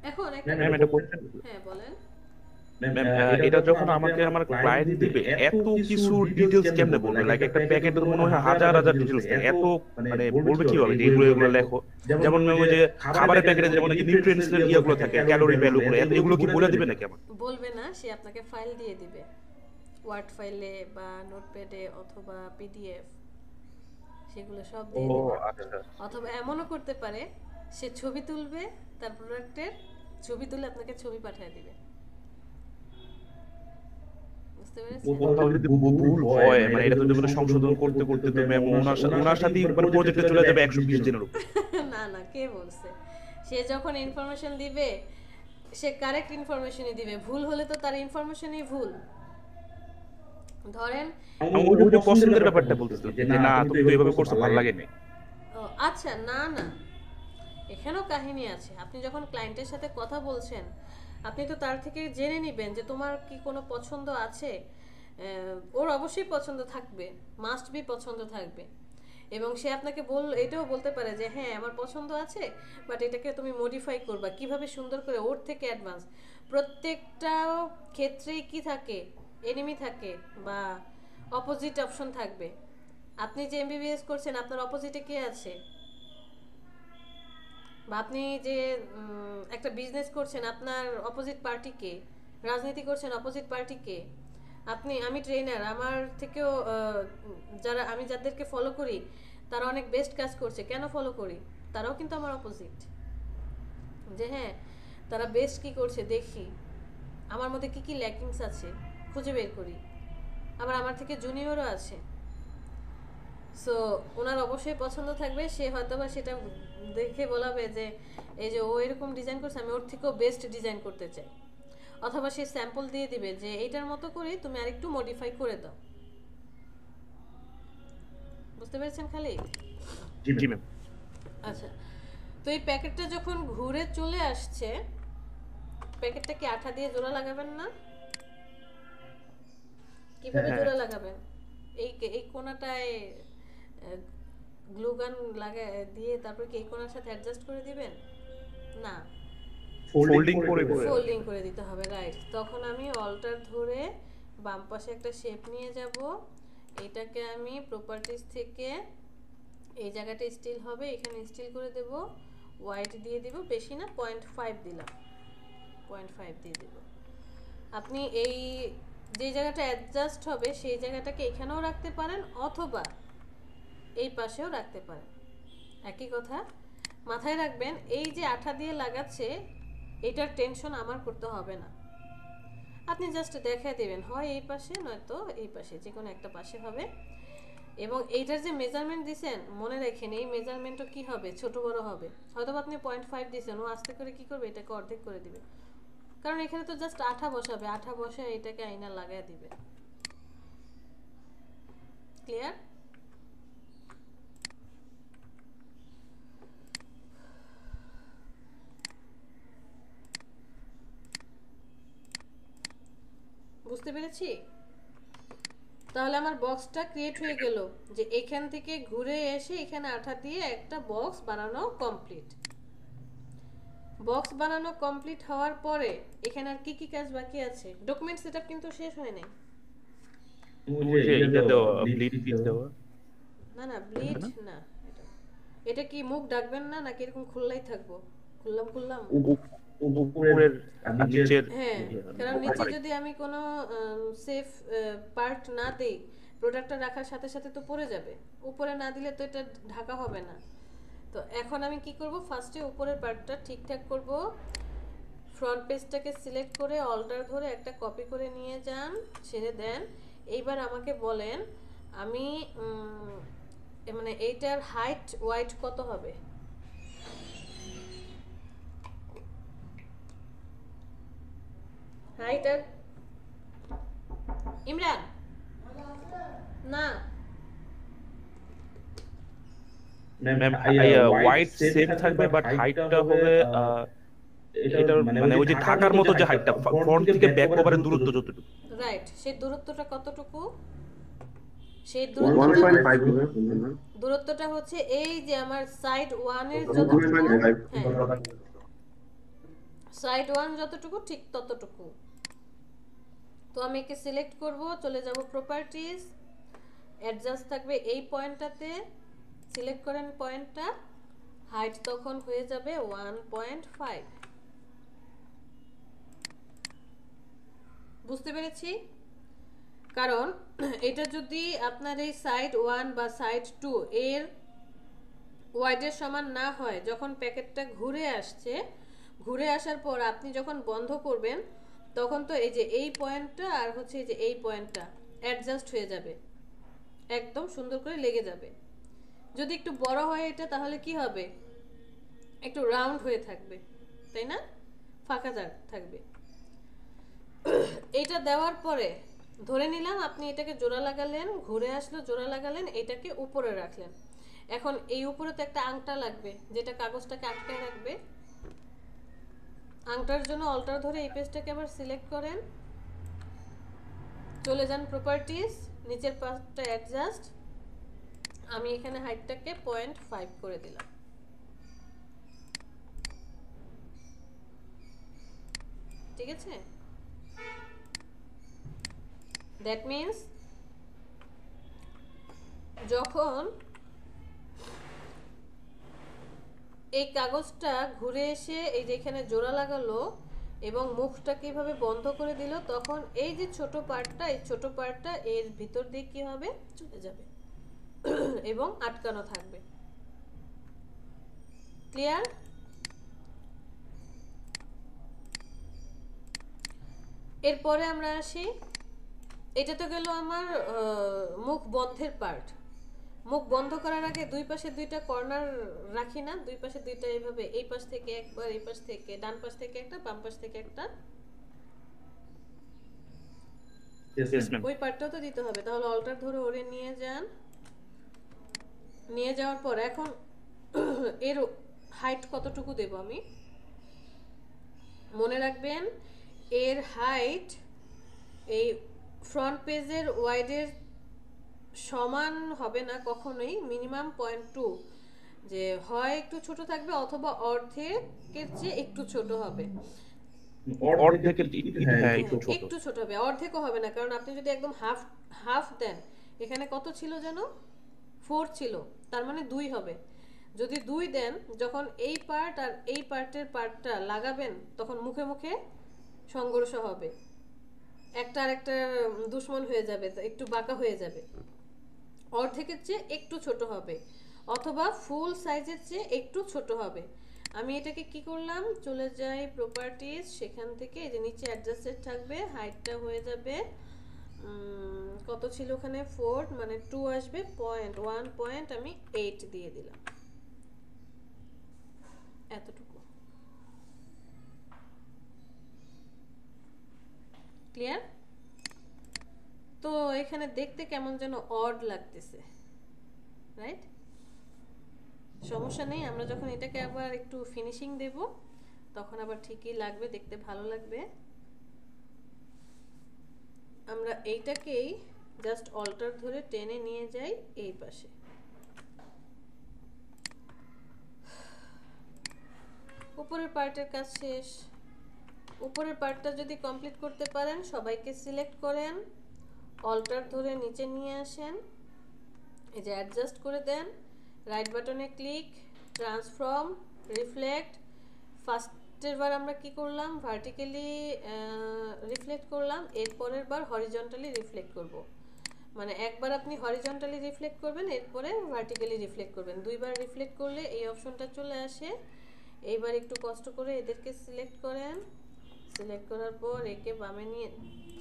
এখন একটা ম্যাম এটা কোশ্চেন, হ্যাঁ বলেন। ম্যাম এটা যখন আমাকে আমার ক্লায়েন্ট দিবে এত কিছু ডিটেইলস কেমনে বলবে? লাইক একটা প্যাকেটের মনে হয় হাজার হাজার ডিটেইলস, এত মানে বলবে কিভাবে যে এগুলো এগুলো লেখো? যেমন ম্যাম ওই যে খাবারের প্যাকেটে যেমন কি নিউট্রিয়েন্টস এর ইয়েগুলো থাকে, ক্যালোরি ভ্যালু গুলো, এগুলো কি বলে দিবে নাকি আমার? বলবে না, সে আপনাকে ফাইল দিয়ে দিবে, ওয়ার্ড ফাইলে বা নোটপ্যাডে অথবা পিডিএফ, সেগুলো সব দিয়ে ও দিবে। আচ্ছা, অথবা এমনও করতে পারে সে ছবি তুলবে, তার প্রোডাক্টের ছবি তুলে আপনাকে ছবি পাঠিয়ে দিবে। বুঝতে পেরেছেন? কোথাও যদি ভুল হয় মানে এটা তো মানে সংশোধন করতে করতে তো ম্যাম ওনার সাথে মানে প্রজেক্টে চলে যাবে 120 দিনের উপর। না না, কে বলছে? সে যখন ইনফরমেশন দিবে সে কারেক্ট ইনফরমেশনই দিবে, ভুল হলে তো তার ইনফরমেশনই ভুল। ধরেন ওই যে পছন্দের ব্যাপারটা বলতেছিলাম যে না তুমি তো এইভাবে করছো ভালো লাগে না। আচ্ছা, না না, এখানেও কাহিনী আছে। আপনি যখন ক্লায়েন্টের সাথে কথা বলছেন, আপনি তো তার থেকে জেনে নেবেন যে তোমার কি কোনো পছন্দ আছে। ওর অবশ্যই পছন্দ থাকবে, মাস্ট বি পছন্দ থাকবে। এবং সে আপনাকে এটাও বলতে পারে যে হ্যাঁ আমার পছন্দ আছে, বাট এটাকে তুমি মডিফাই করবা কিভাবে সুন্দর করে, ওর থেকে অ্যাডভান্স। প্রত্যেকটা ক্ষেত্রেই কি থাকে, এনিমি থাকে বা অপোজিট অপশন থাকবে। আপনি যে এমবিবিএস করছেন, আপনার অপোজিটে কে আছে? বা আপনি যে একটা বিজনেস করছেন, আপনার অপোজিট পার্টি কে? রাজনীতি করছেন, অপোজিট পার্টি কে? আমি ট্রেনার, আমার থেকেও আমি যাদেরকে ফলো করি তারা অনেক বেস্ট কাজ করছে, কেন ফলো করি? তারাও কিন্তু আমার অপোজিট। যে হ্যাঁ তারা বেস্ট কি করছে দেখি, আমার মধ্যে কি কি ল্যাকিংস আছে খুঁজে বের করি। আবার আমার থেকে জুনিয়রও আছে, সো ওনার অবশ্যই পছন্দ থাকবে। সে হয়তো বা সেটা দেখে বলাবে যে এই যে ও এরকম ডিজাইন করছে, আমি ওর থেকেও বেস্ট ডিজাইন করতে চাই। অথবা সে স্যাম্পল দিয়ে দিবে যে এইটার মতো করে তুমি আরেকটু মডিফাই করে দাও। বুঝতে পেরেছেন খালি? জি ম্যাম। আচ্ছা, তো এই প্যাকেটটা যখন ঘুরে চলে আসছে, প্যাকেটটা কি আঠা দিয়ে জোড়া লাগাবেন না? কিভাবে জোড়া লাগাবেন? এই কোণাটায় গ্লু গান দিয়ে তারপর কি এই কোণার সাথে অ্যাডজাস্ট করে দিবেন? না, ফোল্ডিং করে ফোল্ডিং করে দিতে হবে, রাইট। তখন আমি অল্টার ধরে বাম পাশে একটা শেপ নিয়ে যাব। এটাকে আমি প্রপার্টিজ থেকে এই জায়গাটা স্টিল হবে, এখানে স্টিল করে দেব, হোয়াইট দিয়ে দিব, বেশি না 0.5 দিলাম, 0.5 দিয়ে দেব। আপনি এই যে জায়গাটা অ্যাডজাস্ট হবে সেই জায়গাটাকে এখানেও রাখতে পারেন অথবা এই পাশেও রাখতে পারেন, একই কথা। মাথায় রাখবেন এই যে আঠা দিয়ে লাগাচ্ছে এটার টেনশন আমার করতে হবে না। আপনি জাস্ট দেখায় দেবেন, হয় এই পাশে নয়তো এই পাশে, যে কোনো একটা পাশে হবে। এবং এইটার যে মেজারমেন্ট দিছেন মনে রাখেন, এই মেজারমেন্টও কি হবে, ছোট বড় হবে। হয়তো আপনি 0.5 দিছেন, ও আস্তে করে কি করবে, এটাকে অর্ধেক করে দিবে, কারণ এখানে তো জাস্ট আঠা বসাবে, আঠা বসে এটাকে আয়না লাগায় দিবে। ক্লিয়ার? বুঝতে পেরেছি? তাহলে আমার বক্সটা ক্রিয়েট হয়ে গেল, যে এখান থেকে ঘুরে এসে এখানে আঠা দিয়ে একটা বক্স বানানো কমপ্লিট। বক্স বানানো কমপ্লিট হওয়ার পরে এখানে আর কি কি কাজ বাকি আছে? ডকুমেন্ট সেটআপ কিন্তু শেষ হয় নাই। এটা তো ব্লিড দেওয়া। না না, ব্লিড না। এটা কি মুখ ডাকবেন না নাকি এরকম খোলাই থাকবো? খুললাম উপরের আর নিচের। হ্যাঁ, কারণ নিচে যদি আমি কোনো সেফ পার্ট না দেই, প্রোডাক্টটা রাখার সাথে সাথে তো পড়ে যাবে। উপরে না দিলে তো এটা ঢাকা হবে না। তো এখন আমি কি করব, ফার্স্টে উপরের পার্টটা ঠিকঠাক করব। ফ্রন্ট পেজটাকে সিলেক্ট করে অল্টার ধরে একটা কপি করে নিয়ে যান, ছেড়ে দেন। এইবার আমাকে বলেন আমি মানে এইটার হাইট ওয়াইড কত হবে? হাইট আর ইমরান না ম্যাম হোয়াইট সেম থাকবে বাট হাইটটা হবে এটা মানে ওই যে ঢাকার মতো যে হাইটটা ফ্রন্ট থেকে ব্যাক কভারের দূরত্ব যতটুকু রাইট সেই দূরত্বটা কতটুকু সেই 1.5 হবে দূরত্বটা হচ্ছে এই যে আমার সাইড 1 এর যতটুকু সাইড 1 যতটুকু ঠিক ততটুকু তো আমি একে সিলেক্ট করব চলে যাব প্রপার্টিজ অ্যাডজাস্ট থাকবে এই পয়েন্টটাতে সিলেক্ট করেন পয়েন্টটা হাইট তখন হয়ে যাবে 1.5 বুঝতে পেরেছি কারণ এটা যদি আপনার এই সাইড 1 বা সাইড 2 এর ওয়াইডের সমান না হয় যখন প্যাকেটটা ঘুরে আসছে ঘুরে আসার পর আপনি যখন বন্ধ করবেন তখন তো এই যে এই পয়েন্টটা আর হচ্ছে এই যে এই পয়েন্টটা অ্যাডজাস্ট হয়ে যাবে একদম সুন্দর করে লেগে যাবে যদি একটু বড় হয় এটা তাহলে কি হবে একটু রাউন্ড হয়ে থাকবে তাই না ফাঁকা থাকবে এটা দেওয়ার পরে ধরে নিলাম আপনি এটাকে জোড়া লাগালেন ঘুরে আসলো জোড়া লাগালেন এটাকে উপরে রাখলেন এখন এই উপরে তো একটা আংটা লাগবে যেটা কাগজটাকে আটকায় রাখবে আংটার জন্য অল্টার ধরে এই পেজটাকে আবার সিলেক্ট করেন চলে যান প্রপার্টিজ নিচের পাশটা অ্যাডজাস্ট আমি এখানে হাইটটাকে 0.5 করে দিলাম ঠিক আছে দ্যাট মিন্স যখন এই কাগজটা ঘুরে এসে এই যে এখানে জোড়া লাগালো এবং মুখটা কিভাবে বন্ধ করে দিল তখন এই যে ছোট পার্টটা এই ছোট পার্টটা এর ভিতর দিয়ে কি হবে চলে যাবে এবং আটকানো থাকবে ক্লিয়ার এরপরে আমরা আসি এটা তো গেল আমার মুখ বন্ধের পার্ট মুখ বন্ধ করার আগে দুই পাশে দুইটা কর্নার রাখি না দুই পাশে দুইটা এইভাবে এই পাশ থেকে একবার এই পাশ থেকে ডান পাশ থেকে একটা বাম পাশ থেকে একটা ওই পার্টটাও তো দিতে হবে তাহলে অল্টার ধরে ওরে নিয়ে যান নিয়ে যাওয়ার পর এখন এর হাইট কতটুকু দেব আমি মনে রাখবেন এর হাইট এই ফ্রন্ট পেজের ওয়াইডের সমান হবে না কখনোই মিনিমাম 0.2 যে হয় একটু ছোট থাকবে অথবা অর্ধেকের চেয়ে একটু ছোট হবে অর্ধেকের হ্যাঁ একটু ছোট হবে অর্ধেকও হবে না কারণ আপনি যদি একদম হাফ দেন এখানে কত ছিল যেন 4 ছিল তার মানে 2 হবে যদি 2 দেন যখন এই পার্ট আর এই পার্টের পার্টটা লাগাবেন তখন মুখে মুখে সংঘর্ষ হবে একটা আরেকটা দুশ্মন হয়ে যাবে একটু বাঁকা হয়ে যাবে অর্ধেকের চেয়ে একটু ছোট হবে অথবা ফুল সাইজের চেয়ে একটু ছোট হবে আমি এটাকে কি করলাম চলে যাই প্রপার্টিজ সেখান থেকে এই যে নিচে অ্যাডজাস্টেড থাকবে হাইটটা হয়ে যাবে কত ছিল ওখানে 4 মানে 2 আসবে 1 পয়েন্ট আমি 8 দিয়ে দিলাম এতটুকু ক্লিয়ার তো এখানে দেখতে কেমন যেন অড লাগতেছে রাইট সমস্যা নেই আমরা যখন এটাকে আবার একটু ফিনিশিং দেব তখন আবার ঠিকই লাগবে দেখতে ভালো লাগবে আমরা এইটাকেই জাস্ট অল্টার ধরে টেনে নিয়ে যাই এই পাশে উপরের পার্টের কাজ শেষ উপরের পার্টটা যদি কমপ্লিট করতে পারেন সবাইকে সিলেক্ট করেন অল্টার ধরে নিচে নিয়ে আসেন এই যে অ্যাডজাস্ট করে দেন রাইট বাটনে ক্লিক ট্রান্সফর্ম রিফ্লেক্ট ফার্স্টের বার আমরা কি করলাম ভার্টিক্যালি রিফ্লেক্ট করলাম এরপরের বার হরিজন্টালি রিফ্লেক্ট করব মানে একবার আপনি হরিজন্টালি রিফ্লেক্ট করবেন এরপরে ভার্টিক্যালি রিফ্লেক্ট করবেন দুইবার রিফ্লেক্ট করলে এই অপশনটা চলে আসে এইবার একটু কষ্ট করে এদেরকে সিলেক্ট করেন সিলেক্ট করার পর একে বামে নিয়ে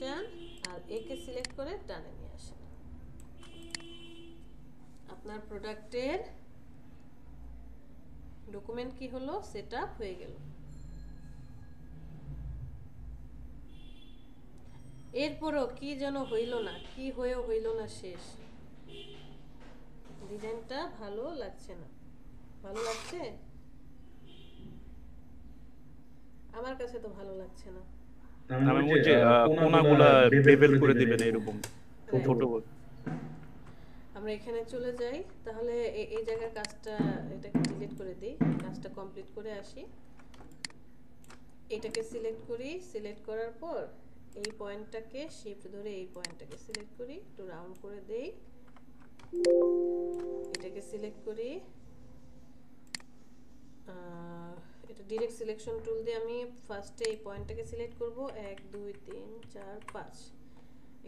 যান আর একে সিলেক্ট করে ডানে নিয়ে আসেন আপনার প্রোডাক্টের ডকুমেন্ট কি হলো সেটআপ হয়ে গেল এরপরও কি যেন হইল না, কি হয়েও হইল না শেষ। ডিজাইনটা ভালো লাগছে না। ভালো লাগছে? আমার কাছে তো ভালো লাগছে না। আমি বলছি কোনাগুলা বেভেল করে দিবেন এরকম ছোট করে। আমরা এখানে চলে যাই, তাহলে এই জায়গার কাজটা এটাকে ডিলিট করে দিই, কাজটা কমপ্লিট করে আসি। এটাকে সিলেক্ট করি, সিলেক্ট করার পর এই পয়েন্টটাকে শিফট ধরে এই পয়েন্টটাকে সিলেক্ট করি, একটু রাউন্ড করে দেই। এটাকে সিলেক্ট করি, এটা ডিরেক্ট সিলেকশন টুল দিয়ে আমি ফার্স্টে এই পয়েন্টটাকে সিলেক্ট করব, 1 2 3 4 5,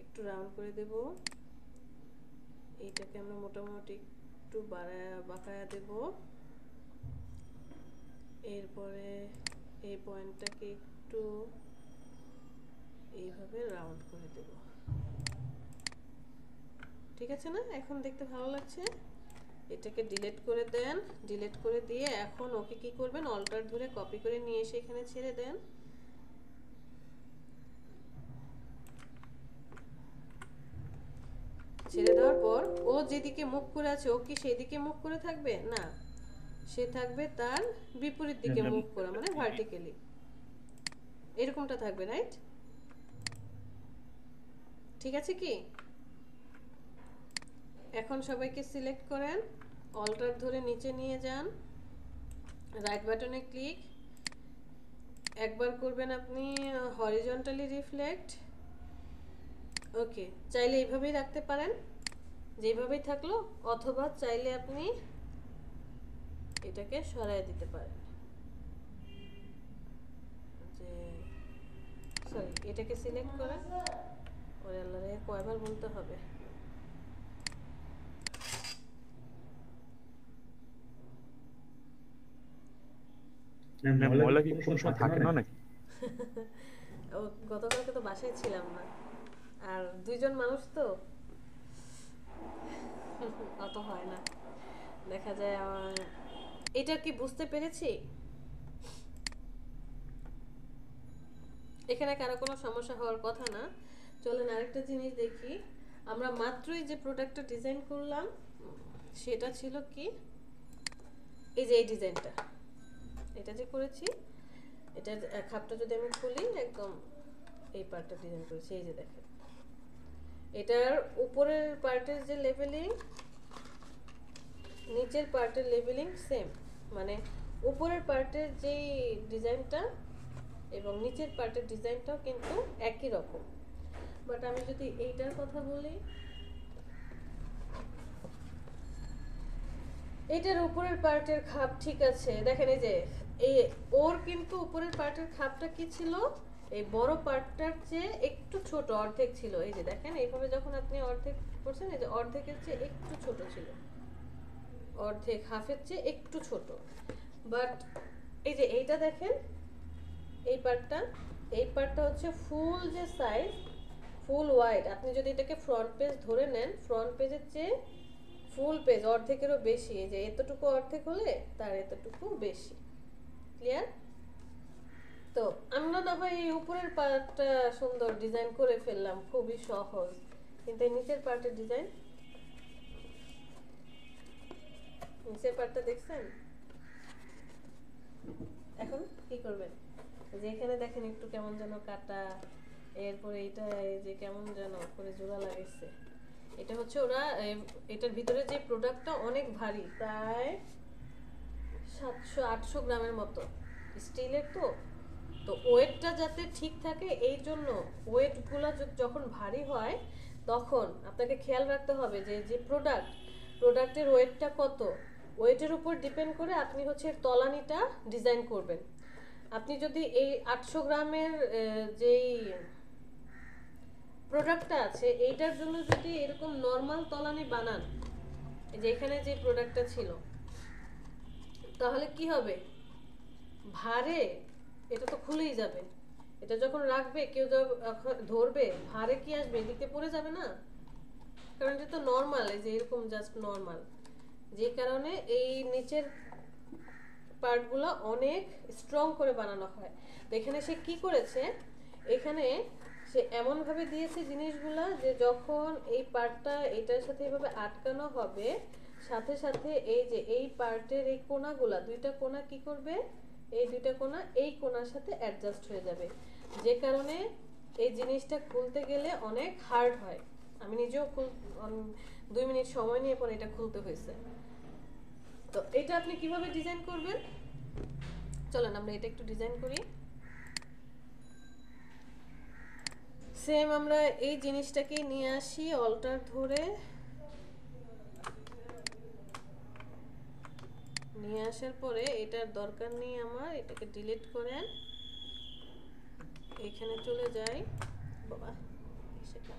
একটু রাউন্ড করে দেব। এইটাকে আমরা মোটামুটি একটু বাঁকায়া দেব। এরপরে এই পয়েন্টটাকে একটু এইভাবে রাউন্ড করে দেব। ঠিক আছে না? এখন দেখতে ভালো লাগছে। এটাকে ডিলিট করে দেন, ডিলিট করে দিয়ে এখন ওকে কি করবেন, অল্টার ধরে কপি করে নিয়ে এসে এখানে ছেড়ে দেন। ছেড়ে দেওয়ার পর ও যেদিকে মুখ করে আছে, ও কি সেই দিকে মুখ করে থাকবে? না, সে থাকবে তার বিপরীত দিকে মুখ করা, মানে ভার্টিক্যালি এরকমটা থাকবে, রাইট? ঠিক আছে কি? এখন সবাইকে সিলেক্ট করেন, অল্টার ধরে নিচে নিয়ে যান, রাইট বাটনে ক্লিক, একবার করবেন আপনি হরিজন্টালি রিফ্লেক্ট। ওকে, চাইলে এইভাবেই রাখতে পারেন, যেভাবেই থাকলো, অথবা চাইলে আপনি এটাকে সরায় দিতে পারেন। যে সরি, এটাকে সিলেক্ট করেন। ওরে আল্লাহ রে, কয়বার বলতে হবে? ময়লা কি কোন সময় থাকে না নাকি? ও গতকালকে তো বাসায় ছিলাম না, আর দুইজন মানুষ তো অত হয় না, দেখা যায়। এটা কি বুঝতে পেরেছি? এখানে কারো কোনো সমস্যা হওয়ার কথা না। চলেন আরেকটা জিনিস দেখি। আমরা মাত্রই যে প্রোডাক্টটা ডিজাইন করলাম সেটা ছিল কি, এই যে এই ডিজাইনটা, এটা যে করেছি, এটার খাপটা যদি আমি খুলি, একদম এই পার্টটা ডিজাইন করেছি। এই যে দেখেন, এটার উপরের পার্টের যে লেভেলিং, নিচের পার্টের লেভেলিং সেম, মানে উপরের পার্টের যেই ডিজাইনটা এবং নিচের পার্টের ডিজাইনটাও কিন্তু একই রকম। বাট আমি যদি এইটার কথা বলি, এটার উপরের পার্টের খাপ ঠিক আছে, দেখেন এই যে এই ওর কিন্তু উপরের পার্টের খাপটা কি ছিল, এই বড় পার্টটার চেয়ে একটু ছোট, অর্ধেক ছিল। এই যে দেখেন, এইভাবে যখন আপনি অর্ধেক করছেন, এই যে অর্ধেকের চেয়ে একটু ছোট ছিল, অর্ধেক, হাফের চেয়ে একটু ছোট। বাট এই যে এইটা দেখেন, এই পার্টটা হচ্ছে ফুল যে সাইজ, ফুল ওয়াইড। আপনি যদি এটাকে ফ্রন্ট পেজ ধরে নেন, ফ্রন্ট পেজের চেয়ে ফুল পেজ অর্ধেকেরও বেশি। এই যে এতটুকু অর্ধেক হলে তার এতটুকু বেশি। ক্লিয়ার? তো আমরা না হয় এই উপরের পার্টটা সুন্দর ডিজাইন করে ফেললাম, খুবই সহজ, কিন্তু এই নিচের পার্টের ডিজাইন, নিচের পার্টটা দেখছেন? এখন কি করবেন? যে এখানে দেখেন একটু কেমন যেন কাটা, এরপরে এটা এই যে কেমন যেন করে জোড়া লাগাইছে। এটা হচ্ছে ওরা এটার ভিতরে যে প্রোডাক্টটা অনেক ভারী, প্রায় 700-800 গ্রামের মতো, স্টিলের তো ওয়েটটা যাতে ঠিক থাকে, এই জন্য ওয়েটগুলো যখন ভারী হয় তখন আপনাকে খেয়াল রাখতে হবে যে যে প্রোডাক্টের ওয়েটটা কত, ওয়েটের উপর ডিপেন্ড করে আপনি হচ্ছে তলানিটা ডিজাইন করবেন। আপনি যদি এই 800 গ্রামের যেই প্রোডাক্টটা আছে, এইটার জন্য যদি এরকম নর্মাল তলানি বানান, এই যে এখানে যে প্রোডাক্টটা ছিল, তাহলে কি হবে, ভারে এটা তো খুলেই যাবে। এটা যখন রাখবে, কেউ ধরবে, ভারে কি আসবে, এদিকে পড়ে যাবে না, কারণ এটা তো নর্মাল, এই যে এরকম জাস্ট নর্মাল। যে কারণে এই নিচের পার্টগুলো অনেক স্ট্রং করে বানানো হয়। তো এখানে সে কি করেছে, এখানে সে এমন ভাবে দিয়েছে জিনিসগুলা যে যখন এই পার্টটা এটার সাথে এভাবে আটকানো হবে, সাথে সাথে এই যে এই পার্টের এই কোণাগুলা, দুইটা কোণা কি করবে, এই দুইটা কোণা এই কোণার সাথে অ্যাডজাস্ট হয়ে যাবে, যে কারণে এই জিনিসটা খুলতে গেলে অনেক হার্ড হয়। আমি নিজেও 2 মিনিট সময় নিয়ে পরে এটা খুলতে হয়েছে। তো এটা আপনি কিভাবে ডিজাইন করবেন, চলেন আমরা এটা একটু ডিজাইন করি। সেম আমরা এই জিনিসটাকে নিয়ে আসি অল্টার ধরে, নিয়ে আসার পরে এটার দরকার নেই আমার, এটাকে ডিলিট করেন, এখানে চলে যাই। বাবা সেটা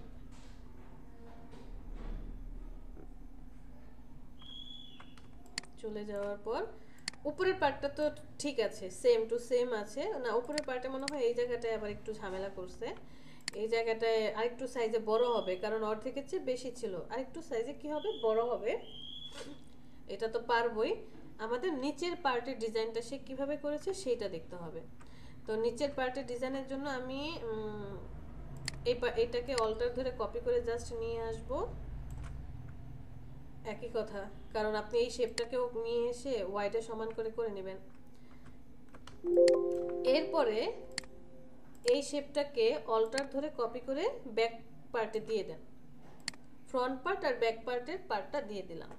চলে যাওয়ার পর উপরের পার্টটা তো ঠিক আছে, সেম টু সেম আছে না, উপরের পার্টে মনে হয় এই জায়গাটায় আবার একটু ঝামেলা করছে, এই জায়গাটায় আরেকটু সাইজে বড় হবে, কারণ অর্ধেকের চেয়ে বেশি ছিল, আরেকটু সাইজে কি হবে, বড় হবে। এটা তো পারবই, আমাদের নিচের পার্টের ডিজাইনটা সে কিভাবে করেছে সেটা দেখতে হবে। তো নিচের পার্টের ডিজাইনের জন্য আমি এটাকে অল্টার ধরে কপি করে জাস্ট নিয়ে আসব, একই কথা, কারণ আপনি এই শেপটাকেও নিয়ে এসে ওয়াইডে সমান করে করে নেবেন। এরপরে এই শেপটাকে অল্টার ধরে কপি করে ব্যাক পার্টে দিয়ে দেন, ফ্রন্ট পার্ট আর ব্যাক পার্টের পার্টটা দিয়ে দিলাম।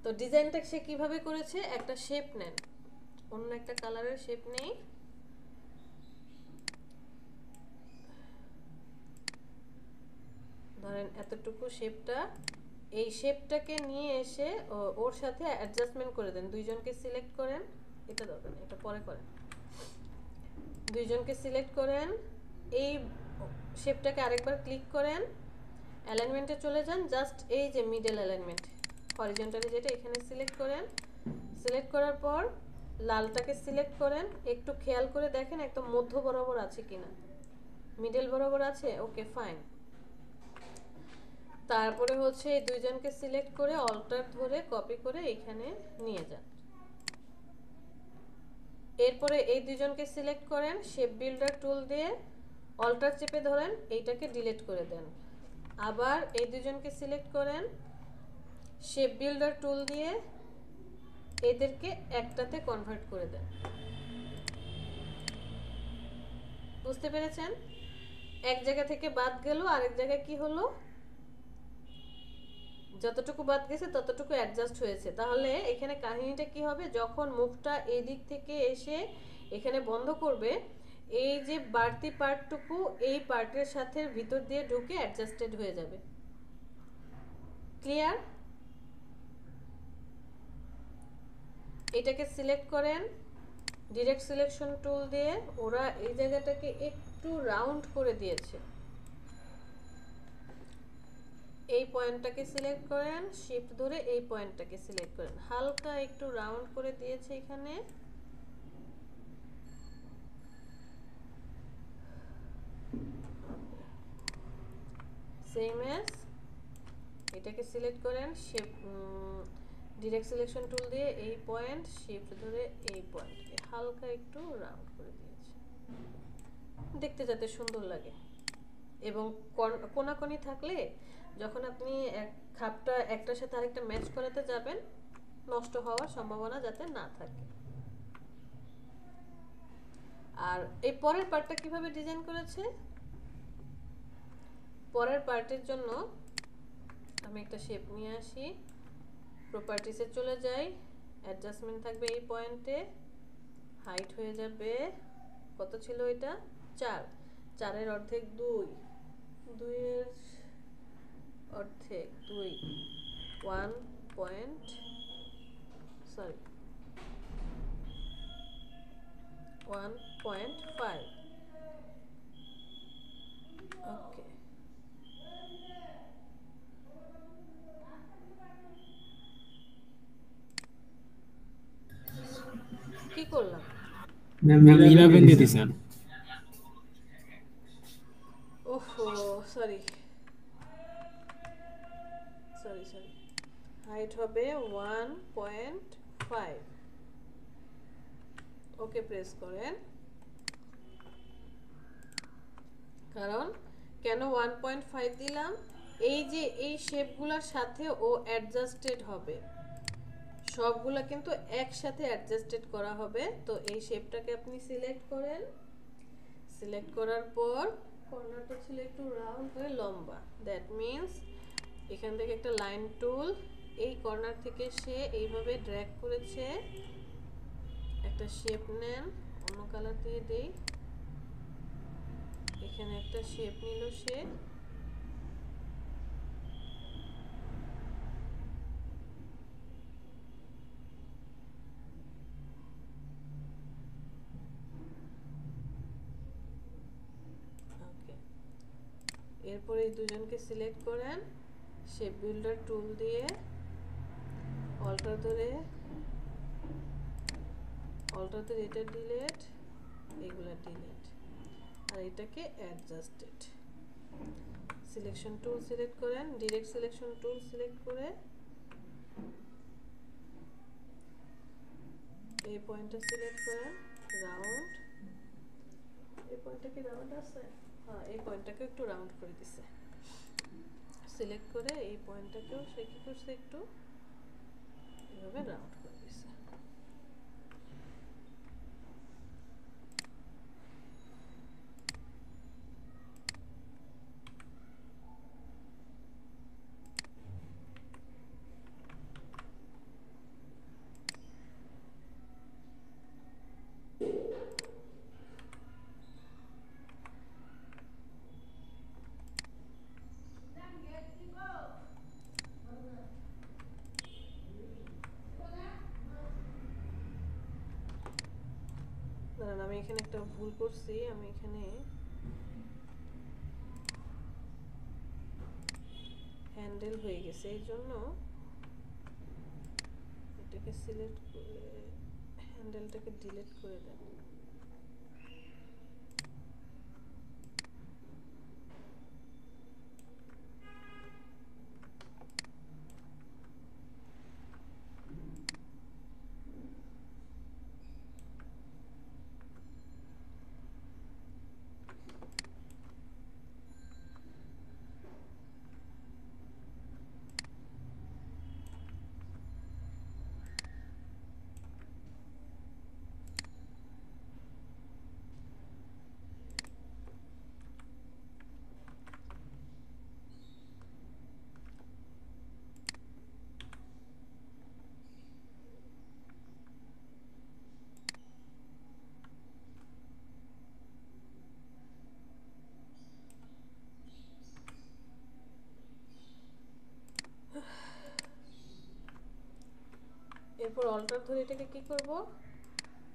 তো ডিজাইনটা সে কিভাবে করেছে, একটা শেপ নেন, অন্য একটা কালারের শেপ নেই, ধরেন এতটুকু শেপটা, এই শেপটাকে নিয়ে এসে ওর সাথে অ্যাডজাস্টমেন্ট করে দেন, দুইজনকে সিলেক্ট করেন, এটা দরকার নেই, এটা পরে করেন, দুইজনকে সিলেক্ট করেন, এই শেপটাকে আরেকবার ক্লিক করেন, অ্যালাইনমেন্টে চলে যান, জাস্ট এই যে মিডল অ্যালাইনমেন্ট হরিজন্টালি যেটা, এখানে সিলেক্ট করেন, সিলেক্ট করার পর লালটাকে সিলেক্ট করেন, একটু খেয়াল করে দেখেন একদম মধ্য বরাবর আছে কিনা, মিডল বরাবর আছে, ওকে ফাইন। তারপরে হচ্ছে এই দুইজনকে সিলেক্ট করে অল্টার ধরে কপি করে এখানে নিয়ে যান, এরপরে এই দুইজনকে সিলেক্ট করেন, শেপ বিল্ডার টুল দিয়ে অল্টার চেপে ধরেন, এইটাকে ডিলিট করে দেন, আবার এই দুইজনকে সিলেক্ট করেন, শেপ বিল্ডার টুল দিয়ে এদেরকে একটাতে কনভার্ট করে দেন। বুঝতে পেরেছেন, এক জায়গা থেকে বাদ গেল, আরেক জায়গায় কি হলো, যতটুকু বাদ গেছে ততটুকু অ্যাডজাস্ট হয়েছে। তাহলে এখানে কাহিনীটা কি হবে, যখন মুখটা এই দিক থেকে এসে এখানে বন্ধ করবে, এই যে বাড়তি পার্টটুকু এই পার্টের সাথে ভিতর দিয়ে ঢুকে অ্যাডজাস্টেড হয়ে যাবে। ক্লিয়ার? এটাকে সিলেক্ট করেন ডিরেক্ট সিলেকশন টুল দিয়ে, ওরা এই জায়গাটাকে একটু রাউন্ড করে দিয়েছে, এই পয়েন্টটাকে সিলেক্ট করেন, শিফট ধরে এই পয়েন্টটাকে সিলেক্ট করেন, হালকা একটু রাউন্ড করে দিয়েছে এখানে, সেম এজ এটাকে সিলেক্ট করেন, শেপ ডিরেক্ট সিলেকশন টুল দিয়ে এই পয়েন্ট শিফট ধরে এই পয়েন্টকে হালকা একটু রাউন্ড করে দিয়েছে, দেখতে যাতে সুন্দর লাগে। এবং কোনাকোনি থাকলে যখন আপনি এক খাপটা একটার সাথে আরেকটা ম্যাচ করাতে যাবেন, নষ্ট হওয়ার সম্ভাবনা যাতে না থাকে। আর এই পরের পার্টটা কিভাবে ডিজাইন করেছে, পরের পার্টের জন্য আমি একটা শেপ নিয়ে আসি, প্রপার্টিসে চলে যাই, অ্যাডজাস্টমেন্ট থাকবে এই পয়েন্টে, হাইট হয়ে যাবে কত ছিল এটা, 4, 4 অর্ধেক 2, 2 এর অর্ধেক 2, 1.5, ওকে। কি করলাম, ম্যাম 11 দিয়ে দিছেন। ওহো সরি, হাইট হবে 1.5, ওকে প্রেস করেন। কারণ কেন 1.5 দিলাম, এই যে এই শেপগুলোর সাথে ও অ্যাডজাস্টেড হবে, সবগুলা কিন্তু একসাথে অ্যাডজাস্টেড করা হবে। তো এই শেপটাকে আপনি সিলেক্ট করেন, সিলেক্ট করার পর কর্নারটা ছিল একটু রাউন্ড হয়ে লম্বা, দ্যাট মিন্স এখান থেকে একটা লাইন টুল, এই কর্নার থেকে সে এইভাবে ড্র্যাগ করেছে, একটা শেপ নেন, অন্য কালার দিয়ে দেই, এখানে একটা শেপ নিল সে, এরপর এই দুজনকে সিলেক্ট করেন, শেপ বিল্ডার টুল দিয়ে অল্টার ধরে এটা ডিলিট, এগুলা ডিলিট, আর এটাকে অ্যাডজাস্টেড। সিলেকশন টুল সিলেক্ট করেন, ডিরেক্ট সিলেকশন টুল সিলেক্ট করে এই পয়েন্টটা সিলেক্ট করেন, রাউন্ড, এই পয়েন্টটা কি রাউন্ড আছে? হ্যাঁ, এই পয়েন্টটাকে একটু রাউন্ড করে দিছে। সিলেক্ট করে এই পয়েন্টটাকেও সে কি করছে, একটু এভাবে রাউন্ড করে দিছে। দাঁড়ান, আমি এখানে একটা ভুল করছি, আমি এখানে হ্যান্ডেল হয়ে গেছে, এই জন্য এটাকে সিলেক্ট করে হ্যান্ডেলটাকে ডিলিট করে দেন। এরপর অল্টার ধরে এটাকে কি করব,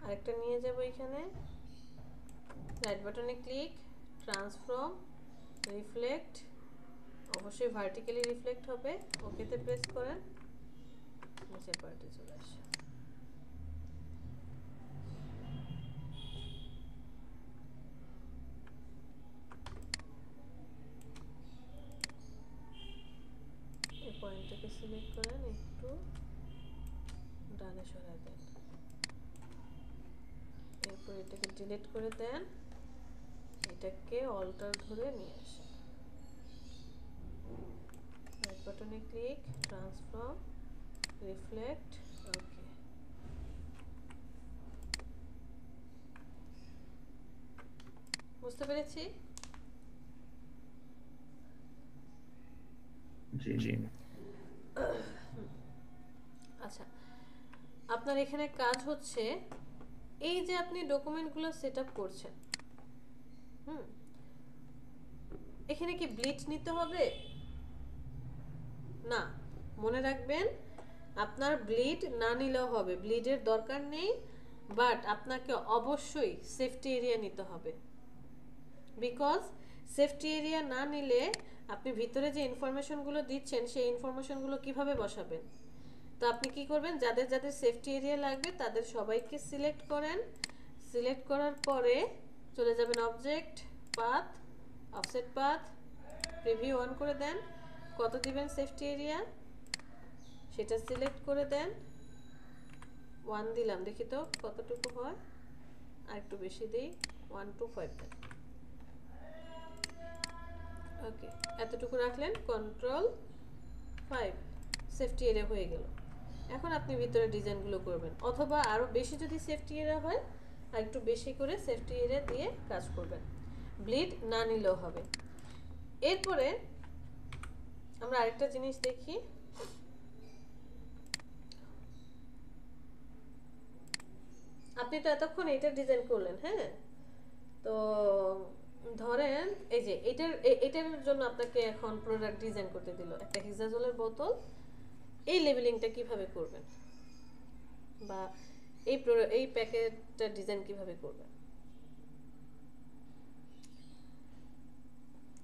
আরেকটা নিয়ে যাব, এখানে রাইট বাটনে ক্লিক, ট্রান্সফর্ম, রিফ্লেক্ট, অবশ্যই ভার্টিক্যালি রিফ্লেক্ট হবে, ওকেতে প্রেস করেন, নিচের পার্টে চলে আসে। এই পয়েন্টটাকে সিলেক্ট করেন, একটু ডানে সরায় দেন, এরপর এটাকে ডিলিট করে দেন, এটাকে অল্টার ধরে নিয়ে আসেন, রাইট বাটনে ক্লিক, ট্রান্সফর্ম, রিফ্লেক্ট, ওকে। বুঝতে পেরেছি? জি জি। আচ্ছা, আপনার এখানে কাজ হচ্ছে, এই যে আপনি ডকুমেন্টগুলো সেটআপ করছেন, এখানে কি ব্লিড নিতে হবে? না, মনে রাখবেন আপনার ব্লিড না নিলেও হবে, ব্লিডের দরকার নেই, বাট আপনাকে অবশ্যই সেফটি এরিয়া নিতে হবে, বিকজ সেফটি এরিয়া না নিলে আপনি ভিতরে যে ইনফরমেশনগুলো দিচ্ছেন সেই ইনফরমেশনগুলো কিভাবে বসাবেন? তো আপনি কি করবেন, যাদের যাদের সেফটি এরিয়া লাগবে তাদের সবাইকে সিলেক্ট করেন, সিলেক্ট করার পরে চলে যাবেন object, path, offset path, preview on করে দেন, কত দিবেন সেফটি এরিয়া সেটা সিলেক্ট করে দেন, 1 দিলাম, দেখি তো কতটুকু হয়, আর একটু বেশি দিই, 1 to 5 দেন। ওকে, এতটুকু রাখলেন, কন্ট্রোল 5, সেফটি এরিয়া হয়ে গেল। এখন আপনি ভিতরে ডিজাইনগুলো করবেন, অথবা আরও বেশি যদি সেফটি এরিয়া হয় আর একটু বেশি করে সেফটি এরিয়া দিয়ে কাজ করবেন, ব্লিড না নিলেও হবে। এরপরে আমরা আরেকটা জিনিস দেখি, আপনি তো এতক্ষণ এটা ডিজাইন করলেন, হ্যাঁ, তো ধরেন এই যে এটার জন্য আপনাকে এখন প্রোডাক্ট ডিজাইন করতে দিল, একটা হেক্সাজলের বোতল, এই লেবেলিংটা কিভাবে করবেন বা এই প্যাকেটটা ডিজাইন কিভাবে করবেন,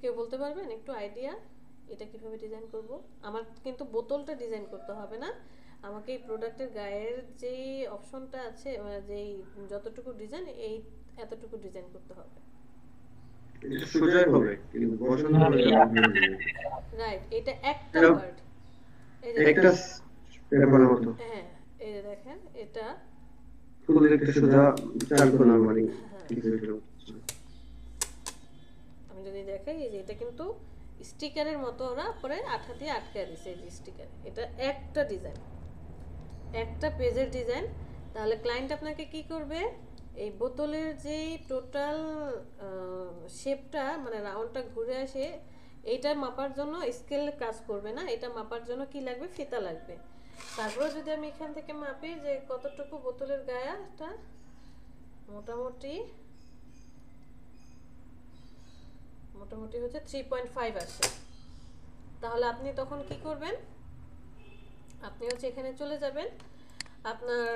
কেউ বলতে পারবেন একটু আইডিয়া এটা কিভাবে ডিজাইন করব? আমার কিন্তু বোতলটা ডিজাইন করতে হবে না, আমাকে এই প্রোডাক্টের গায়ের যেই অপশনটা আছে, যেই যতটুকু ডিজাইন, এই এতটুকু ডিজাইন করতে হবে। এটা সোজাই হবে কিন্তু বসানো হবে রাইট, এটা একটা ওয়ার্ড, এই যে একটা পেপারের মতো। হ্যাঁ, এই যে দেখেন এটা ফুলের একটা সোজা চার কোণা মানে আমি যদি দেখাই, এই যে এটা কিন্তু স্টিকারের মতো ওরা পরে আঠা দিয়ে আটকায় দিছে, এই যে স্টিকার, এটা একটা ডিজাইন, একটা পেজের ডিজাইন। তাহলে ক্লায়েন্ট আপনাকে কি করবে, এই বোতলের যে টোটাল শেপটা মানে রাউন্ডটা ঘুরে আসে, এইটা মাপার জন্য স্কেল কাজ করবে না, এটা মাপার জন্য কি লাগবে, ফিতা লাগবে। তারপরে যদি আমি এখান থেকে মাপি যে কতটুকু বোতলের গায়াটা, মোটামুটি হচ্ছে 3.5 আসে, তাহলে আপনি তখন কি করবেন, আপনি হচ্ছে এখানে চলে যাবেন, আপনার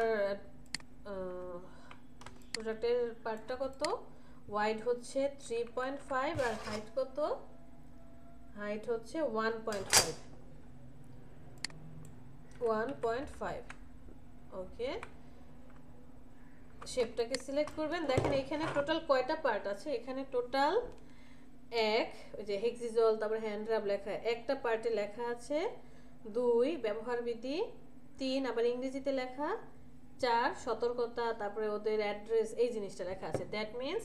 প্রোডাক্টের পার্টটা কত, ওয়াইড হচ্ছে 3.5 আর হাইট কত, হাইট হচ্ছে 1.5। ওকে, শেপটাকে সিলেক্ট করবেন। দেখেন এখানে টোটাল কয়টা পার্ট আছে, এখানে টোটাল এক, ওই যে হেক্সিজল তারপর হ্যান্ড রাব লেখা, একটা পার্টে লেখা আছে 2 ব্যবহার বিধি, 3 আবার ইংরেজিতে লেখা, 4 সতর্কতা, তারপরে ওদের অ্যাড্রেস, এই জিনিসটা লেখা আছে। দ্যাট মিন্স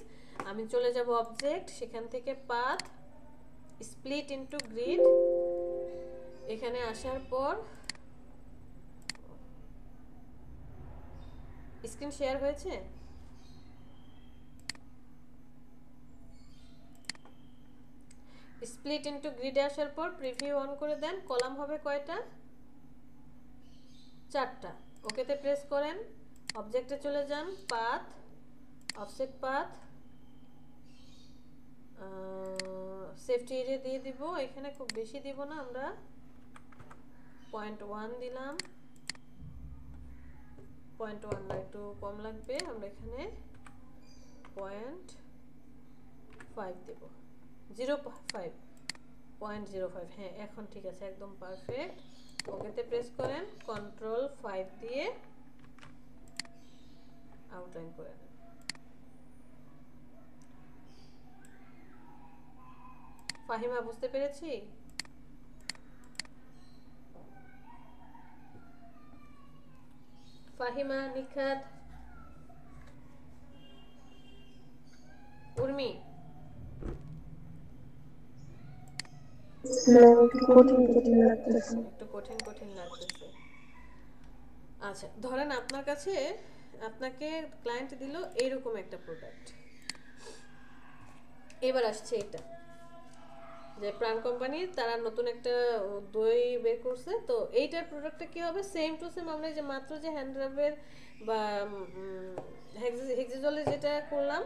আমি চলে যাব অবজেক্ট, সেখান থেকে পাথ, স্প্লিট ইনটু গ্রিড, এখানে আসার পর স্ক্রিন শেয়ার হয়েছে, স্প্লিট ইনটু গ্রিডে আসার পর প্রিভিউ অন করে দেন, কলাম হবে কয়টা, 4টা। ওকেতে প্রেস করেন, অবজেক্টে চলে যান, path, offset path, safety area দিয়ে দিব, এখানে খুব বেশি দিব না, আমরা 0.1 দিলাম, 0.1 না একটু কম লাগবে, আমরা এখানে 0.5 দেব, 0.05, হ্যাঁ এখন ঠিক আছে, একদম পারফেক্ট। ওকেতে প্রেস করেন, কন্ট্রোল 5 দিয়ে আউটলাইন করে নেন। ফাহিমা বুঝতে পেরেছি? ফাহিমা, নিখাত, উর্মি, একটু কঠিন লাগতেছে। আচ্ছা, ধরেন আপনার কাছে আপনাকে ক্লায়েন্ট দিল এইরকম একটা প্রোডাক্ট, এবার আসছে এটা যে প্রাণ কোম্পানির তারা নতুন একটা দই বের করছে, তো এইটার প্রোডাক্টটা কি হবে, সেম টু সেম আমরা যে মাত্র যে হ্যান্ড রাবের বা হেক্সাজলের যেটা করলাম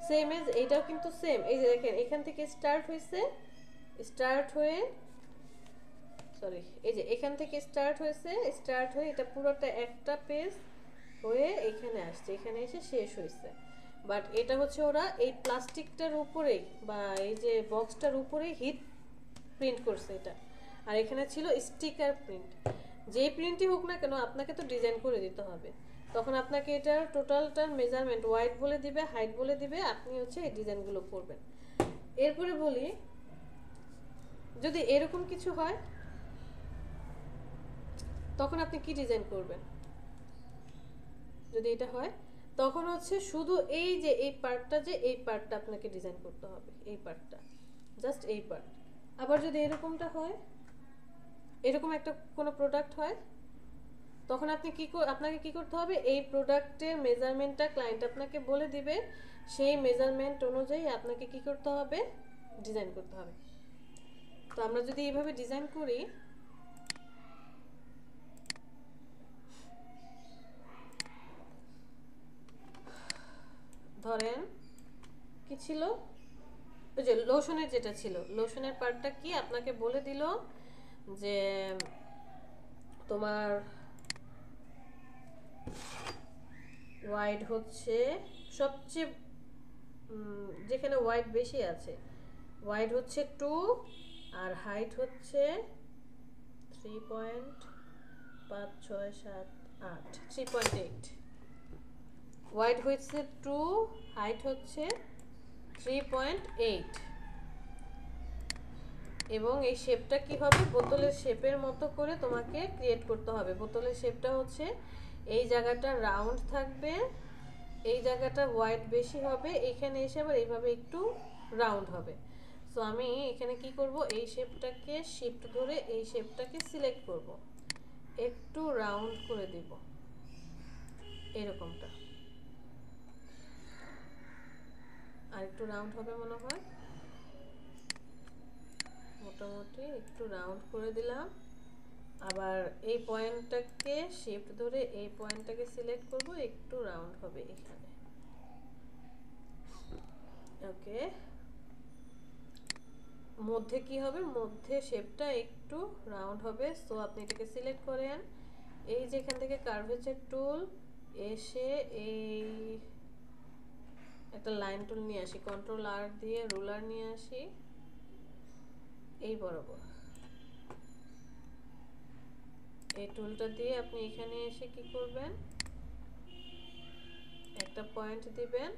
সেম এজ এইটাও কিন্তু সেম। এই যে দেখেন এখান থেকে স্টার্ট হয়েছে, এই যে এখান থেকে স্টার্ট হয়ে এটা পুরোটা একটা পেজ হয়ে এখানে আসছে, এখানে এসে শেষ হয়েছে। বাট এটা হচ্ছে ওরা এই প্লাস্টিকটার উপরেই বা এই যে বক্সটার উপরেই হিট প্রিন্ট করছে এটা, আর এখানে ছিল স্টিকার প্রিন্ট। যে প্রিন্টই হোক না কেন আপনাকে তো ডিজাইন করে দিতে হবে, তখন আপনাকে এটার টোটালটার মেজারমেন্ট ওয়াইড বলে দিবে, হাইট বলে দিবে, আপনি হচ্ছে এই ডিজাইনগুলো করবেন। এরপরে বলি, যদি এরকম কিছু হয় তখন আপনি কি ডিজাইন করবেন? যদি এটা হয় তখন হচ্ছে শুধু এই যে এই পার্টটা আপনাকে ডিজাইন করতে হবে, এই পার্টটা, জাস্ট এই পার্ট। আবার যদি এরকমটা হয়, এরকম একটা কোনো প্রোডাক্ট হয়, তখন আপনি আপনাকে কি করতে হবে, এই প্রোডাক্টের মেজারমেন্টটা ক্লায়েন্ট আপনাকে বলে দিবে, সেই মেজারমেন্ট অনুযায়ী আপনাকে কি করতে হবে, ডিজাইন করতে হবে। তো আমরা যদি এইভাবে ডিজাইন করি, ধরেন কি ছিল, ওই যে লোশনের যেটা ছিল, লোশনের পার্টটা কি আপনাকে বলে দিল যে তোমার ওয়াইড হচ্ছে সবচেয়ে যেখানে ওয়াইড বেশি আছে, ওয়াইড হচ্ছে 2 আর হাইট হচ্ছে 3.8 ওয়াইড হচ্ছে 2, হাইট হচ্ছে 3.8 এবং এই শেপটা কি হবে, বোতলের শেপের মতো করে তোমাকে ক্রিয়েট করতে হবে। বোতলের শেপটা হচ্ছে এই জায়গাটা রাউন্ড থাকবে, এই জায়গাটা ওয়াইড বেশি হবে, এখানে এসে আবার এইভাবে একটু রাউন্ড হবে। সো আমি এখানে কি করব, এই শেপটাকে শিফট ধরে এই শেপটাকে সিলেক্ট করব, একটু রাউন্ড করে দিব এরকমটা, আর একটু রাউন্ড হবে মনে হয়, মোটামুটি একটু রাউন্ড করে দিলাম। আবার এই পয়েন্টটাকে শিফট ধরে এই পয়েন্টটাকে সিলেক্ট করব, একটু রাউন্ড হবে এখানে। ওকে, মধ্যে কি হবে, মধ্যে শেপটা একটু রাউন্ড হবে। সো আপনি এটাকে সিলেক্ট করেন, এই যেখান থেকে কার্ভেচার টুল এসে এই একটা লাইন টুল নিয়ে আসি, কন্ট্রোল আর দিয়ে রুলার নিয়ে আসি এই বরাবর। এই টুলটা দিয়ে আপনি এখানে এসে কি করবেন, একটা পয়েন্ট দিবেন,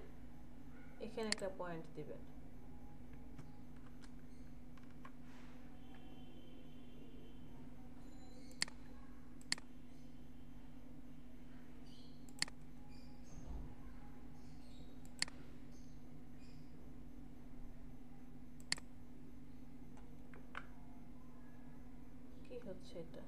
এখানে একটা পয়েন্ট দিবেন। কি হচ্ছে এটা,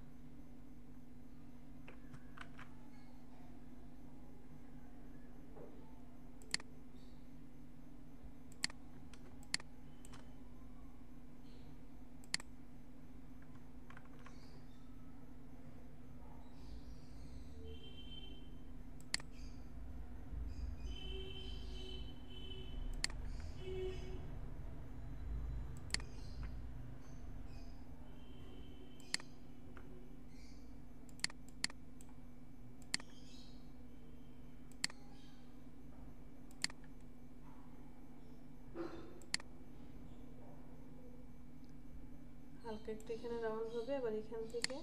হালকা একটু এখানে রাউন্ড হবে, আবার এখান থেকে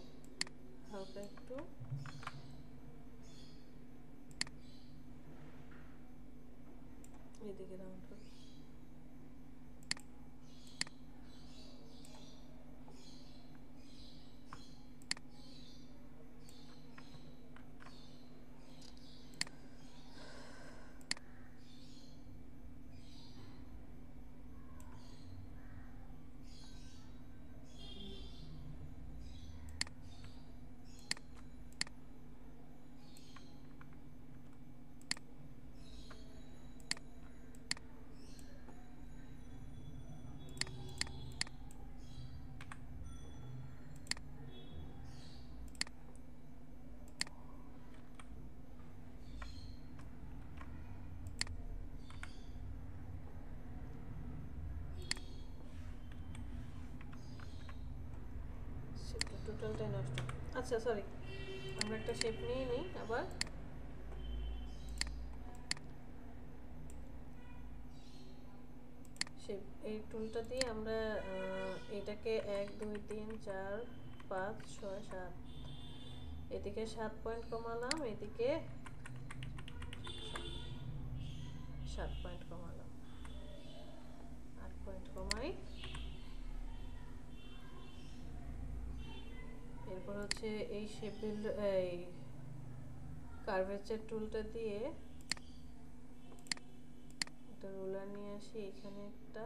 হালকা একটু এদিকে রাউন্ড হবে। টোটালটাই নষ্ট। আচ্ছা সরি, আমরা একটা শেপ নিয়ে নিই আবার। শেপ এই টুলটা দিয়ে আমরা এটাকে 1 2 3 4 5 6 7 এদিকে 7 পয়েন্ট কমালাম, এদিকে 7 পয়েন্ট কমালাম, 8 পয়েন্ট কমাই। এরপর হচ্ছে এই শেপ বিল্ডার, এই কার্ভেচার টুলটা দিয়ে একটা রুলার নিয়ে আসি, এখানে একটা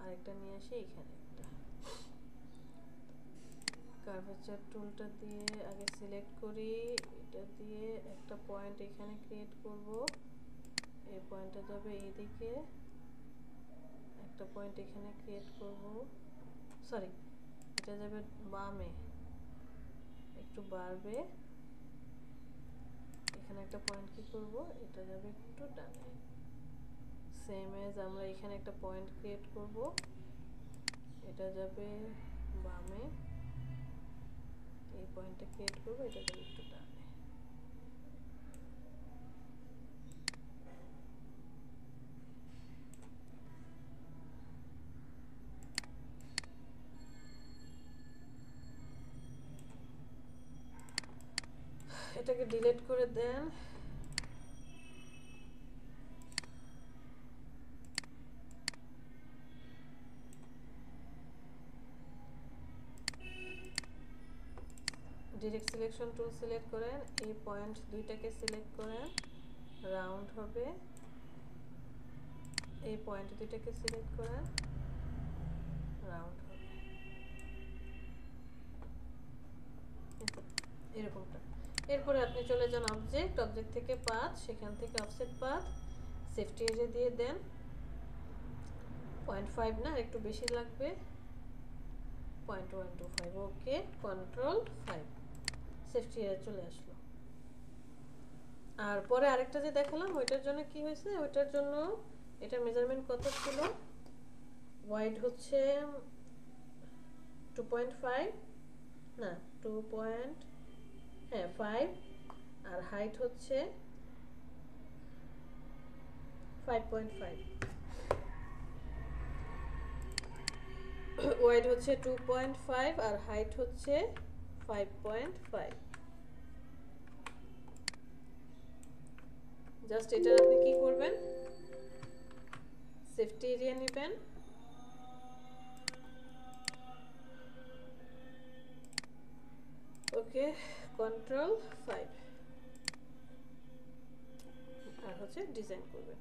আরেকটা নিয়ে আসি এখানে একটা কার্ভেচার টুলটা দিয়ে আগে সিলেক্ট করি, এটা দিয়ে একটা পয়েন্ট এখানে ক্রিয়েট করব, এই পয়েন্টটা যাবে এইদিকে, একটা পয়েন্ট এখানে ক্রিয়েট করব, সরি এটা যাবে বামে, একটু বাড়বে, এখানে একটা পয়েন্ট কি করব, এটা যাবে একটু ডানে, সেম এজ আমরা এখানে একটা পয়েন্ট ক্রিয়েট করব, এটা যাবে বামে, এই পয়েন্টটা ক্রিয়েট করব, এটা যাবে একটু ডানে। এটাকে ডিলিট করে দেন। ডিরেক্ট সিলেকশন টুল সিলেক্ট করেন, এই পয়েন্ট দুইটাকে সিলেক্ট করেন, রাউন্ড হবে, এই পয়েন্ট দুইটাকে সিলেক্ট করেন, রাউন্ড হবে, এরকমটা। এরপরে আপনি চলে যান অবজেক্ট, অবজেক্ট থেকে পাথ, সেখান থেকে অফসেট পাথ, সেফটি এরিয়া দিয়ে দেন 0.5 না, একটু বেশি লাগবে, 0.125, ওকে, কন্ট্রোল 5, সেফটি এরিয়া চলে আসলো। আর পরে আরেকটা যে দেখালাম ওইটার জন্য কি হয়েছে, ওইটার জন্য এটার মেজারমেন্ট কত ছিল, ওয়াইড হচ্ছে 2.5 না 2.5 আর হাইট হচ্ছে 5.5, ওয়াইড হচ্ছে 2.5 আর হাইট হচ্ছে 5.5। জাস্ট এটা আপনি কি করবেন, সেফটি এরিয়া নেবেন, ওকে, কন্ট্রোল 5, আর হচ্ছে ডিজাইন করবেন।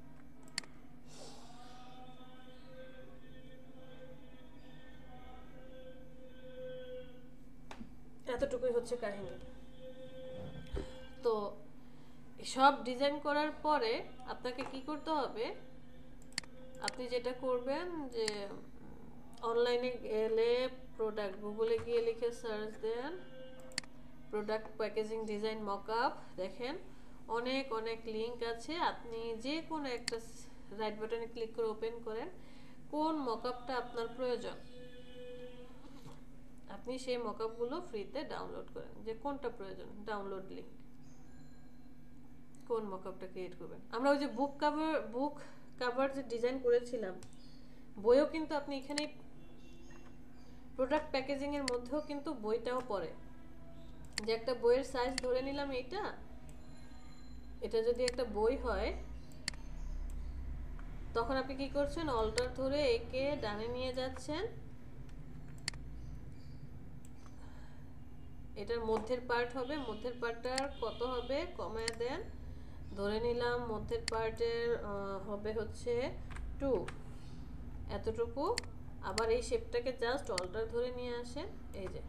এতটুকুই হচ্ছে কাহিনী। তো সব ডিজাইন করার পরে আপনাকে কি করতে হবে, আপনি যেটা করবেন যে অনলাইনে গেলে প্রোডাক্ট, গুগলে গিয়ে লিখে সার্চ দেন প্রোডাক্ট প্যাকেজিং ডিজাইন মকআপ, দেখেন অনেক অনেক লিঙ্ক আছে, আপনি যে কোনো একটা রাইট বাটনে ক্লিক করে ওপেন করেন, কোন মকআপটা আপনার প্রয়োজন আপনি সেই মকআপগুলো ফ্রিতে ডাউনলোড করেন, যে কোনটা প্রয়োজন, ডাউনলোড লিঙ্ক, কোন মকআপটা ক্রিয়েট করবেন। আমরা ওই যে বুক কভার যে ডিজাইন করেছিলাম, বইও কিন্তু আপনি এখানে প্রোডাক্ট প্যাকেজিং এর মধ্যেও কিন্তু বইটাও পড়ে, যে একটা বইয়ের সাইজ ধরে নিলাম এটা যদি একটা বই হয়, তখন আপনি কি করছেন, অল্টার ধরে একে ডানে নিয়ে যাচ্ছেন, এটার মধ্যের পার্ট হবে, মধ্যের পার্টটার কত হবে কমায় দেন, ধরে নিলাম মধ্যের পার্টের হবে হচ্ছে 2, এতটুকু, আবার এই শেপটাকে জাস্ট অল্টার ধরে নিয়ে আসেন, এই যে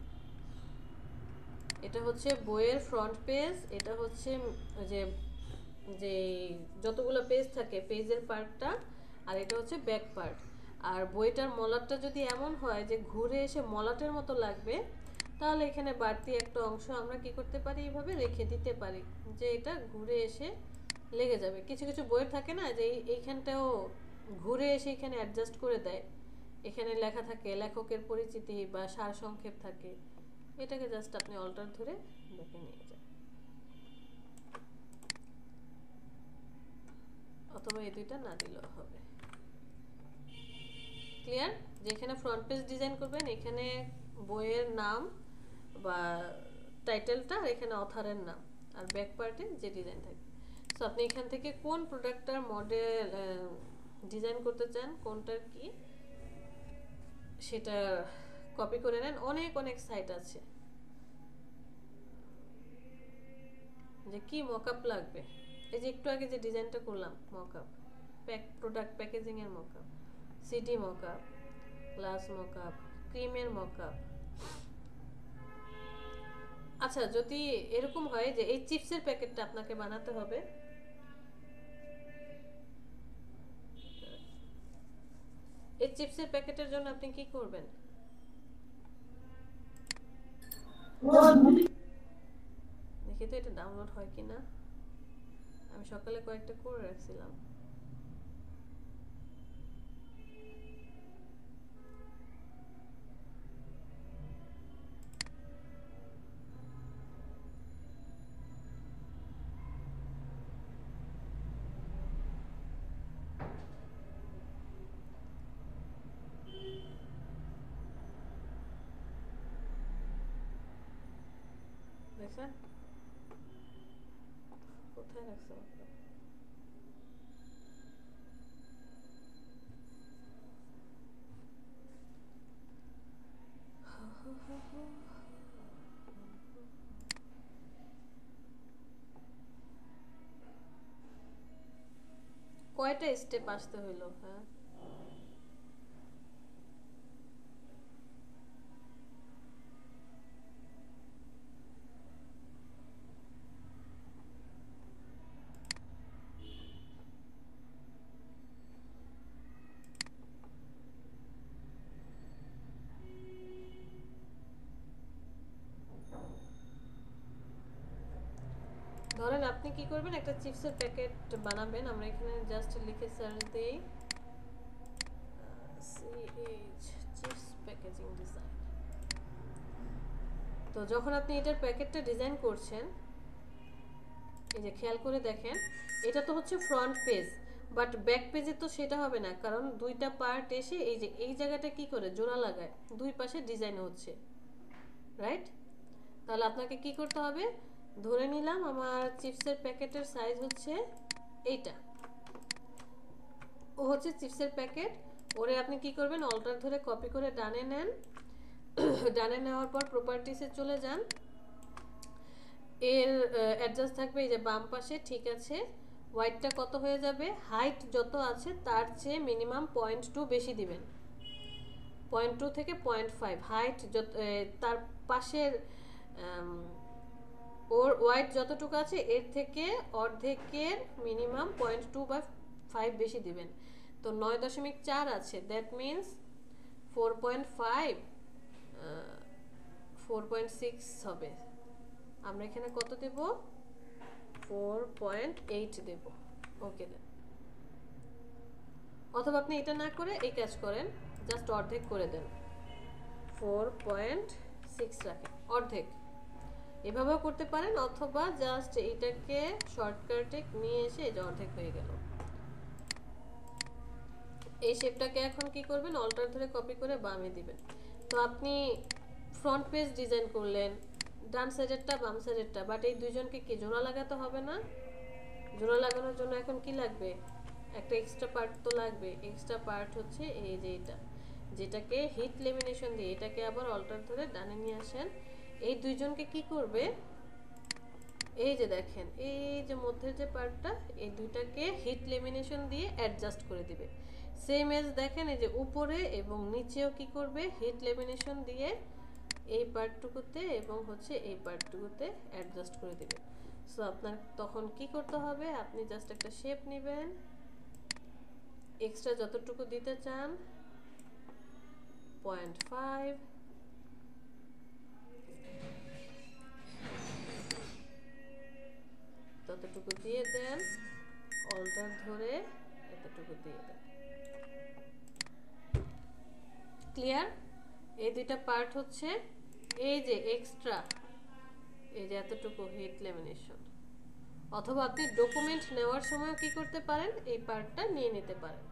এটা হচ্ছে বইয়ের ফ্রন্ট পেজ, এটা হচ্ছে যে যে যতগুলো পেজ থাকে পেজের পার্টটা, আর এটা হচ্ছে ব্যাক পার্ট। আর বইটার মলাটটা যদি এমন হয় যে ঘুরে এসে মলাটের মতো লাগবে, তাহলে এখানে বাড়তি একটা অংশ আমরা কি করতে পারি, এইভাবে রেখে দিতে পারি, যে এটা ঘুরে এসে লেগে যাবে। কিছু কিছু বই থাকে না যে এইখানটাও ঘুরে এসে এখানে অ্যাডজাস্ট করে দেয়, এখানে লেখা থাকে লেখকের পরিচিতি বা সারসংক্ষেপ থাকে, এটাকে জাস্ট আপনি অল্টার ধরে ব্যাকে নিয়ে যান, অথবা এই দুইটা না দিলেও হবে। ক্লিয়ার? যেখানে ফ্রন্ট পেজ ডিজাইন করবেন এখানে বইয়ের নাম বা টাইটেলটা, আর এখানে অথরের নাম, আর ব্যাক পার্টে যে ডিজাইন থাকে। সো আপনি এখান থেকে কোন প্রোডাক্টটার মডেল ডিজাইন করতে চান, কোনটার কি, সেটা কপি করে নেন। অনেক অনেক সাইট আছে যে কি মকআপ লাগবে, এই যে একটু আগে যে ডিজাইনটা করলাম মকআপ, প্রোডাক্ট প্যাকেজিং এর mockup, CD mockup, glass mockup, ক্রিমের মকআপ। আচ্ছা, যদি এরকম হয় যে এই চিপসের প্যাকেটটা আপনাকে বানাতে হবে, এই চিপসের প্যাকেটের জন্য আপনি কি করবেন? দেখি তো এটা ডাউনলোড হয় কিনা। আমি সকালে কয়েকটা করে রাখছিলাম। দেখছেন কোথায় রাখছে? কয়টা স্টেপ আসতে হইলো? হ্যাঁ, ধরেন আপনি কি করবেন, একটা চিপসের প্যাকেট বানাবেন। আমরা এখানে জাস্ট লিখে সার্চ দেই CH চিপস প্যাকেজিং ডিজাইন। তো যখন আপনি এটার প্যাকেটটা ডিজাইন করছেন, এই যে খেয়াল করে দেখেন, এটা তো হচ্ছে ফ্রন্ট পেজ, বাট ব্যাক পেজে তো সেটা হবে না, কারণ দুইটা পার্ট এসে এই যে এই জায়গাটা কি করে জোড়া লাগায়, দুই পাশে ডিজাইন হচ্ছে, রাইট? তাহলে আপনাকে কি করতে হবে, ধরে নিলাম আমার চিপসের প্যাকেটের সাইজ হচ্ছে এইটা, ও হচ্ছে চিপসের প্যাকেট। ওরে আপনি কি করবেন, অল্টার ধরে কপি করে ডানে নেন। ডানে নেওয়ার পর প্রপার্টিসে চলে যান, এর অ্যাডজাস্ট থাকবে এই যে বাম পাশে, ঠিক আছে। ওয়াইডটা কত হয়ে যাবে, হাইট যত আছে তার চেয়ে মিনিমাম 0.2 বেশি দিবেন, 0.2 থেকে 0.5 হাইট যত, তার পাশের ওর ওয়াইড যতটুকু আছে এর থেকে অর্ধেকের মিনিমাম 0.2 বা 5 বেশি দিবেন। তো 9.4 আছে, দ্যাট মিনস 4.5 4.6 হবে। আমরা এখানে কত দেব, 4.8 দেব। ওকে দেন। অথবা আপনি এটা না করে এই কাজ করেন, জাস্ট অর্ধেক করে দেন, 4.6 রাখেন, অর্ধেক। এভাবেও করতে পারেন, অথবা জাস্ট এইটাকে শর্টকাটে নিয়ে এসে এই যে অর্ধেক হয়ে গেল। এই শেপটাকে এখন কি করবেন, অল্টার ধরে কপি করে বামে দিবেন। তো আপনি ফ্রন্ট পেজ ডিজাইন করলেন, ডান সাইডেরটা বাম সাইডেরটা, বাট এই দুইজনকে কি জোড়া লাগাতে হবে না? জোড়া লাগানোর জন্য এখন কি লাগবে, একটা এক্সট্রা পার্ট তো লাগবে। এক্সট্রা পার্ট হচ্ছে এই যে এটা, যেটাকে হিট লেমিনেশন দিয়ে, এটাকে আবার অল্টার ধরে ডানে নিয়ে আসেন। এই দুইজনকে কি করবে, এই যে দেখেন এই যে মধ্যের যে পার্টটা, এই দুইটাকে হিট লেমিনেশন দিয়ে অ্যাডজাস্ট করে দিবে। সেম এজ দেখেন এই যে উপরে এবং নিচেও কি করবে, হিট লেমিনেশন দিয়ে এই পার্টটুকুতে এবং হচ্ছে এই পার্টটুকুতে অ্যাডজাস্ট করে দিবে। সো আপনার তখন কি করতে হবে, আপনি জাস্ট একটা শেপ নেবেন, এক্সট্রা যতটুকু দিতে চান 0.5, ততটুকু দিয়ে দেন, অল্টার ধরে এতটুকু দিয়ে দেন। ক্লিয়ার? এই দুইটা পার্ট হচ্ছে এই যে এক্সট্রা, এই যে এতটুকু হিট লেমিনেশন। অথবা আপনি ডকুমেন্ট নেওয়ার সময় কি করতে পারেন, এই পার্টটা নিয়ে নিতে পারেন।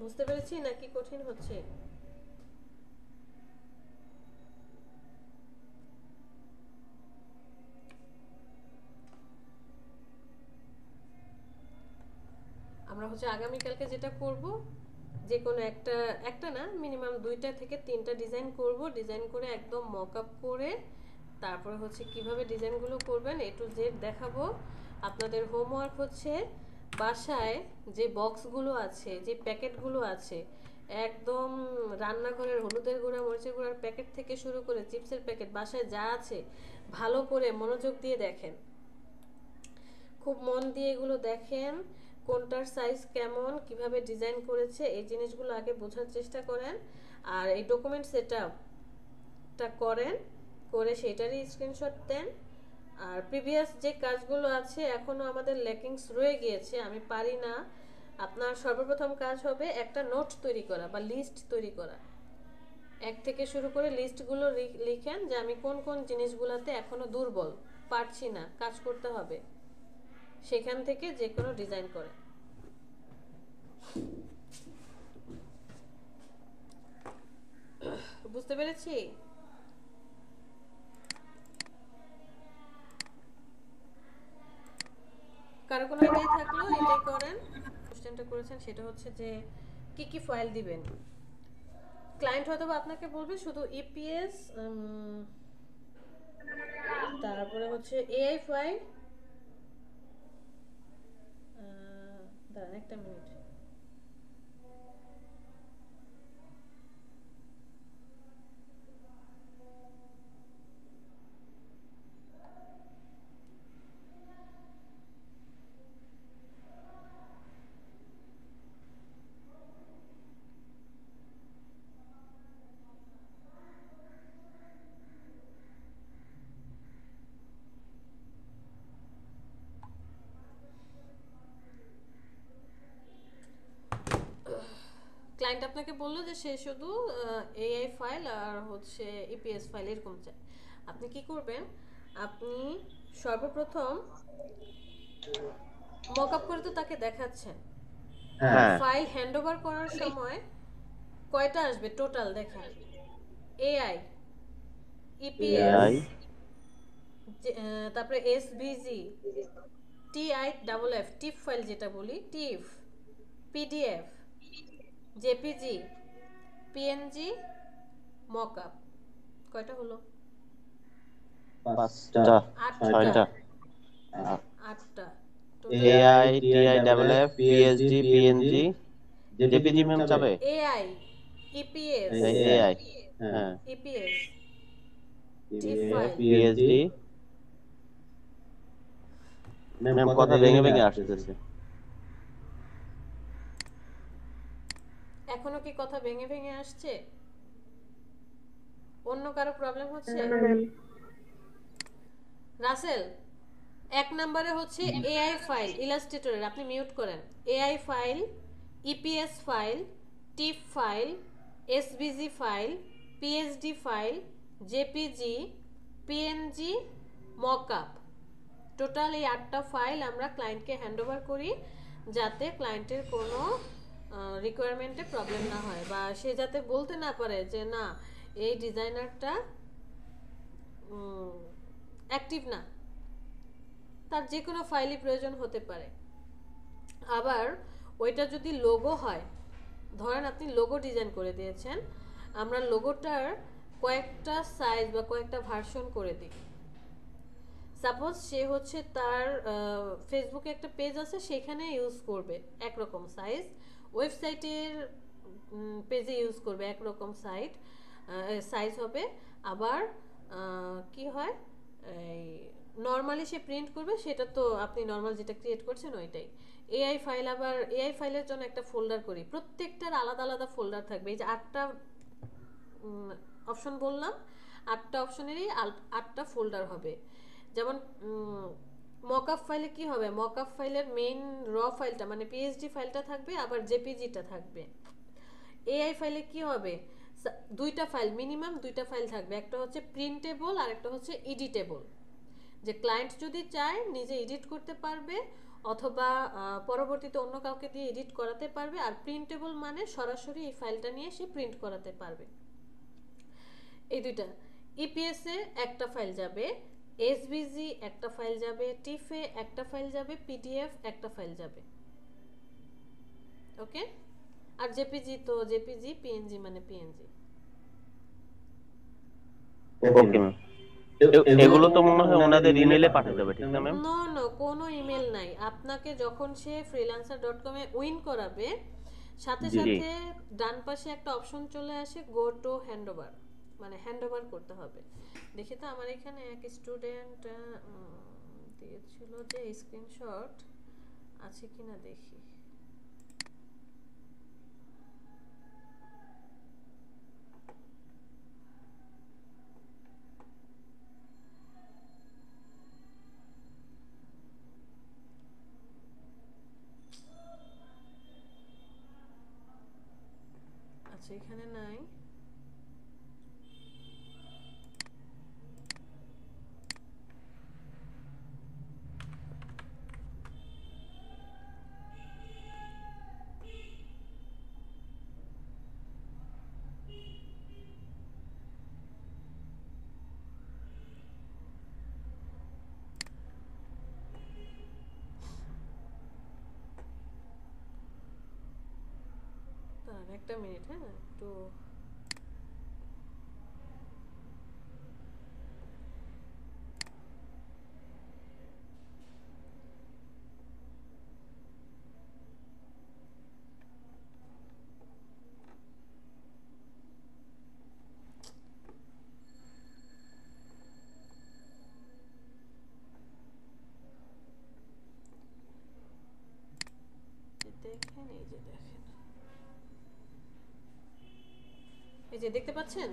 বুঝতে পেরেছি নাকি কঠিন হচ্ছে? আমরা হচ্ছে আগামীকালকে যেটা করব, যে কোনো একটা একটা না মিনিমাম 2টা থেকে 3টা ডিজাইন করব, ডিজাইন করে একদম মকআপ করে তারপরে হচ্ছে কিভাবে ডিজাইনগুলো করবেন A to Z দেখাবো। আপনাদের হোমওয়ার্ক হচ্ছে বাসায় যে বক্সগুলো আছে, যে প্যাকেটগুলো আছে, একদম রান্নাঘরের হলুদের গুঁড়া মরিচের গুঁড়ার প্যাকেট থেকে শুরু করে চিপসের প্যাকেট, বাসায় যা আছে ভালো করে মনোযোগ দিয়ে দেখেন, খুব মন দিয়ে এগুলো দেখেন, কোনটার সাইজ কেমন, কিভাবে ডিজাইন করেছে, এই জিনিসগুলো আগে বোঝার চেষ্টা করেন। আর এই ডকুমেন্ট সেটআপটা করেন, করে সেটারই স্ক্রিনশট দেন। আর প্রিভিয়াস যে কাজগুলো আছে এখনো আমাদের ল্যাকিংস রয়ে গিয়েছে, আমি পারি না, আপনার সর্বপ্রথম কাজ হবে একটা নোট তৈরি করা বা লিস্ট তৈরি করা। 1 থেকে শুরু করে লিস্টগুলো লিখেন যে আমি কোন কোন জিনিসগুলোতে এখনো দুর্বল, পারছি না, কাজ করতে হবে, সেখান থেকে যে কোনো ডিজাইন করে। বুঝতে পেরেছি? কারো কোনো আইডিয়া থাকলো এটাই করেন। কোশ্চেনটা করেছেন সেটা হচ্ছে যে কি কি ফাইল দিবেন। ক্লায়েন্ট হয়তো আপনাকে বলবে শুধু ইপিএস, তারপরে হচ্ছে এআই ফাইল, দাঁড়ান একটা মিনিট, ক্লায়েন্ট আপনাকে বললো যে সে শুধু এআই ফাইল আর হচ্ছে ইপিএস ফাইল এরকম চায়। আপনি কি করবেন, আপনি সর্বপ্রথম মকআপ করে তো তাকে দেখাচ্ছেন, ফাইল হ্যান্ডওভার করার সময় কয়টা আসবে টোটাল দেখেন, এআই, ইপিএস, তারপরে এসভিজি, টিআইএফএফ, টিফ ফাইল যেটা বলি, TIFF, PDF, JPG, PNG, mockup, কয়টা হলো? 5টা 6টা 8টা। AI TIWF PSD PNG JPG ma'am চাবে এআই, ইপিএস, এআই হ্যাঁ ইপিএস, পিএসডি ম্যাম কথা ভেঙে ভেঙে আসতেছে। এখনো কি কথা ভেঙে ভেঙে আসছে? অন্য কারো প্রবলেম হচ্ছে? রাসেল, 1 নম্বরে হচ্ছে এআই ফাইল ইলাস্ট্রেটরের, আপনি মিউট করেন। AI file, EPS file, TIFF file, SVG file, PSD file, JPG, PNG, mockup, total এই 8টা ফাইল আমরা ক্লায়েন্টকে হ্যান্ডওভার করি যাতে ক্লায়েন্টের কোনো রিকোয়ারমেন্টে প্রবলেম না হয়, বা সে যাতে বলতে না পারে যে না এই ডিজাইনারটা অ্যাক্টিভ না, তার যে কোনো ফাইলই প্রয়োজন হতে পারে। আবার ওইটা যদি লোগো হয়, ধরেন আপনি লোগো ডিজাইন করে দিয়েছেন, আমরা লোগোটার কয়েকটা সাইজ বা কয়েকটা ভার্সন করে দিই। সাপোজ সে হচ্ছে তার ফেসবুকে একটা পেজ আছে, সেখানে ইউজ করবে একরকম সাইজ, ওয়েবসাইটের পেজে ইউজ করবে একরকম সাইজ হবে। আবার কি হয়, এই নর্মালি সে প্রিন্ট করবে, সেটা তো আপনি নর্মাল যেটা ক্রিয়েট করছেন ওইটাই। এআই ফাইল, আবার এআই ফাইলের জন্য একটা ফোল্ডার করি, প্রত্যেকটার আলাদা আলাদা ফোল্ডার থাকবে। এই যে 8টা অপশন বললাম, 8টা অপশনেরই 8টা ফোল্ডার হবে। যেমন মকআপ ফাইলে কি হবে, মকআপ ফাইলের মেইন র ফাইলটা মানে পিএসডি ফাইলটা থাকবে, আবার জেপিজিটা থাকবে। এআই ফাইলে কি হবে, 2টা ফাইল, মিনিমাম 2টা ফাইল থাকবে, একটা হচ্ছে প্রিন্টেবল আর একটা হচ্ছে এডিটেবল, যে ক্লায়েন্ট যদি চায় নিজে এডিট করতে পারবে অথবা পরবর্তীতে অন্য কাউকে দিয়ে এডিট করাতে পারবে, আর প্রিন্টেবল মানে সরাসরি এই ফাইলটা নিয়ে সে প্রিন্ট করাতে পারবে। এই দুইটা। ইপিএস এ একটা ফাইল যাবে, এসভিজি একটা ফাইল যাবে, টিফে একটা ফাইল যাবে, পিডিএফ একটা ফাইল যাবে। ওকে, আর জেপিজি তো জেপিজি, পিএনজি মানে পিএনজি। Okay ma'am. এগুলো তো মনে হয় ওনাদের ইমেইলে পাঠাতে হবে, ঠিক না ম্যাম? নো নো, কোনো ইমেল নাই। আপনাকে যখন সে freelancer.com এ উইন করাবে, সাথে জি। সাথে ডান পাশে একটা অপশন চলে আসে গো টু হ্যান্ডওভার, মানে হ্যান্ডওভার করতে হবে। দেখি তো আমার এখানে এক স্টুডেন্ট দিয়েছিল যে স্ক্রিনশট আছে কিনা দেখি। আচ্ছা এখানে নাই। দাঁড়ান একটা মিনিট, হ্যাঁ একটু। দেখেন এই যে দেখেন, এই যে দেখতে পাচ্ছেন,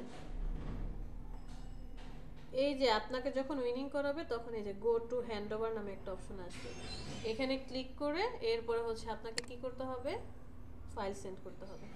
এই যে আপনাকে যখন উইনিং করাবে তখন এই যে গো টু হ্যান্ডওভার নামে একটা অপশন আসবে, এখানে ক্লিক করে এরপরে হচ্ছে আপনাকে কি করতে হবে, ফাইল সেন্ড করতে হবে।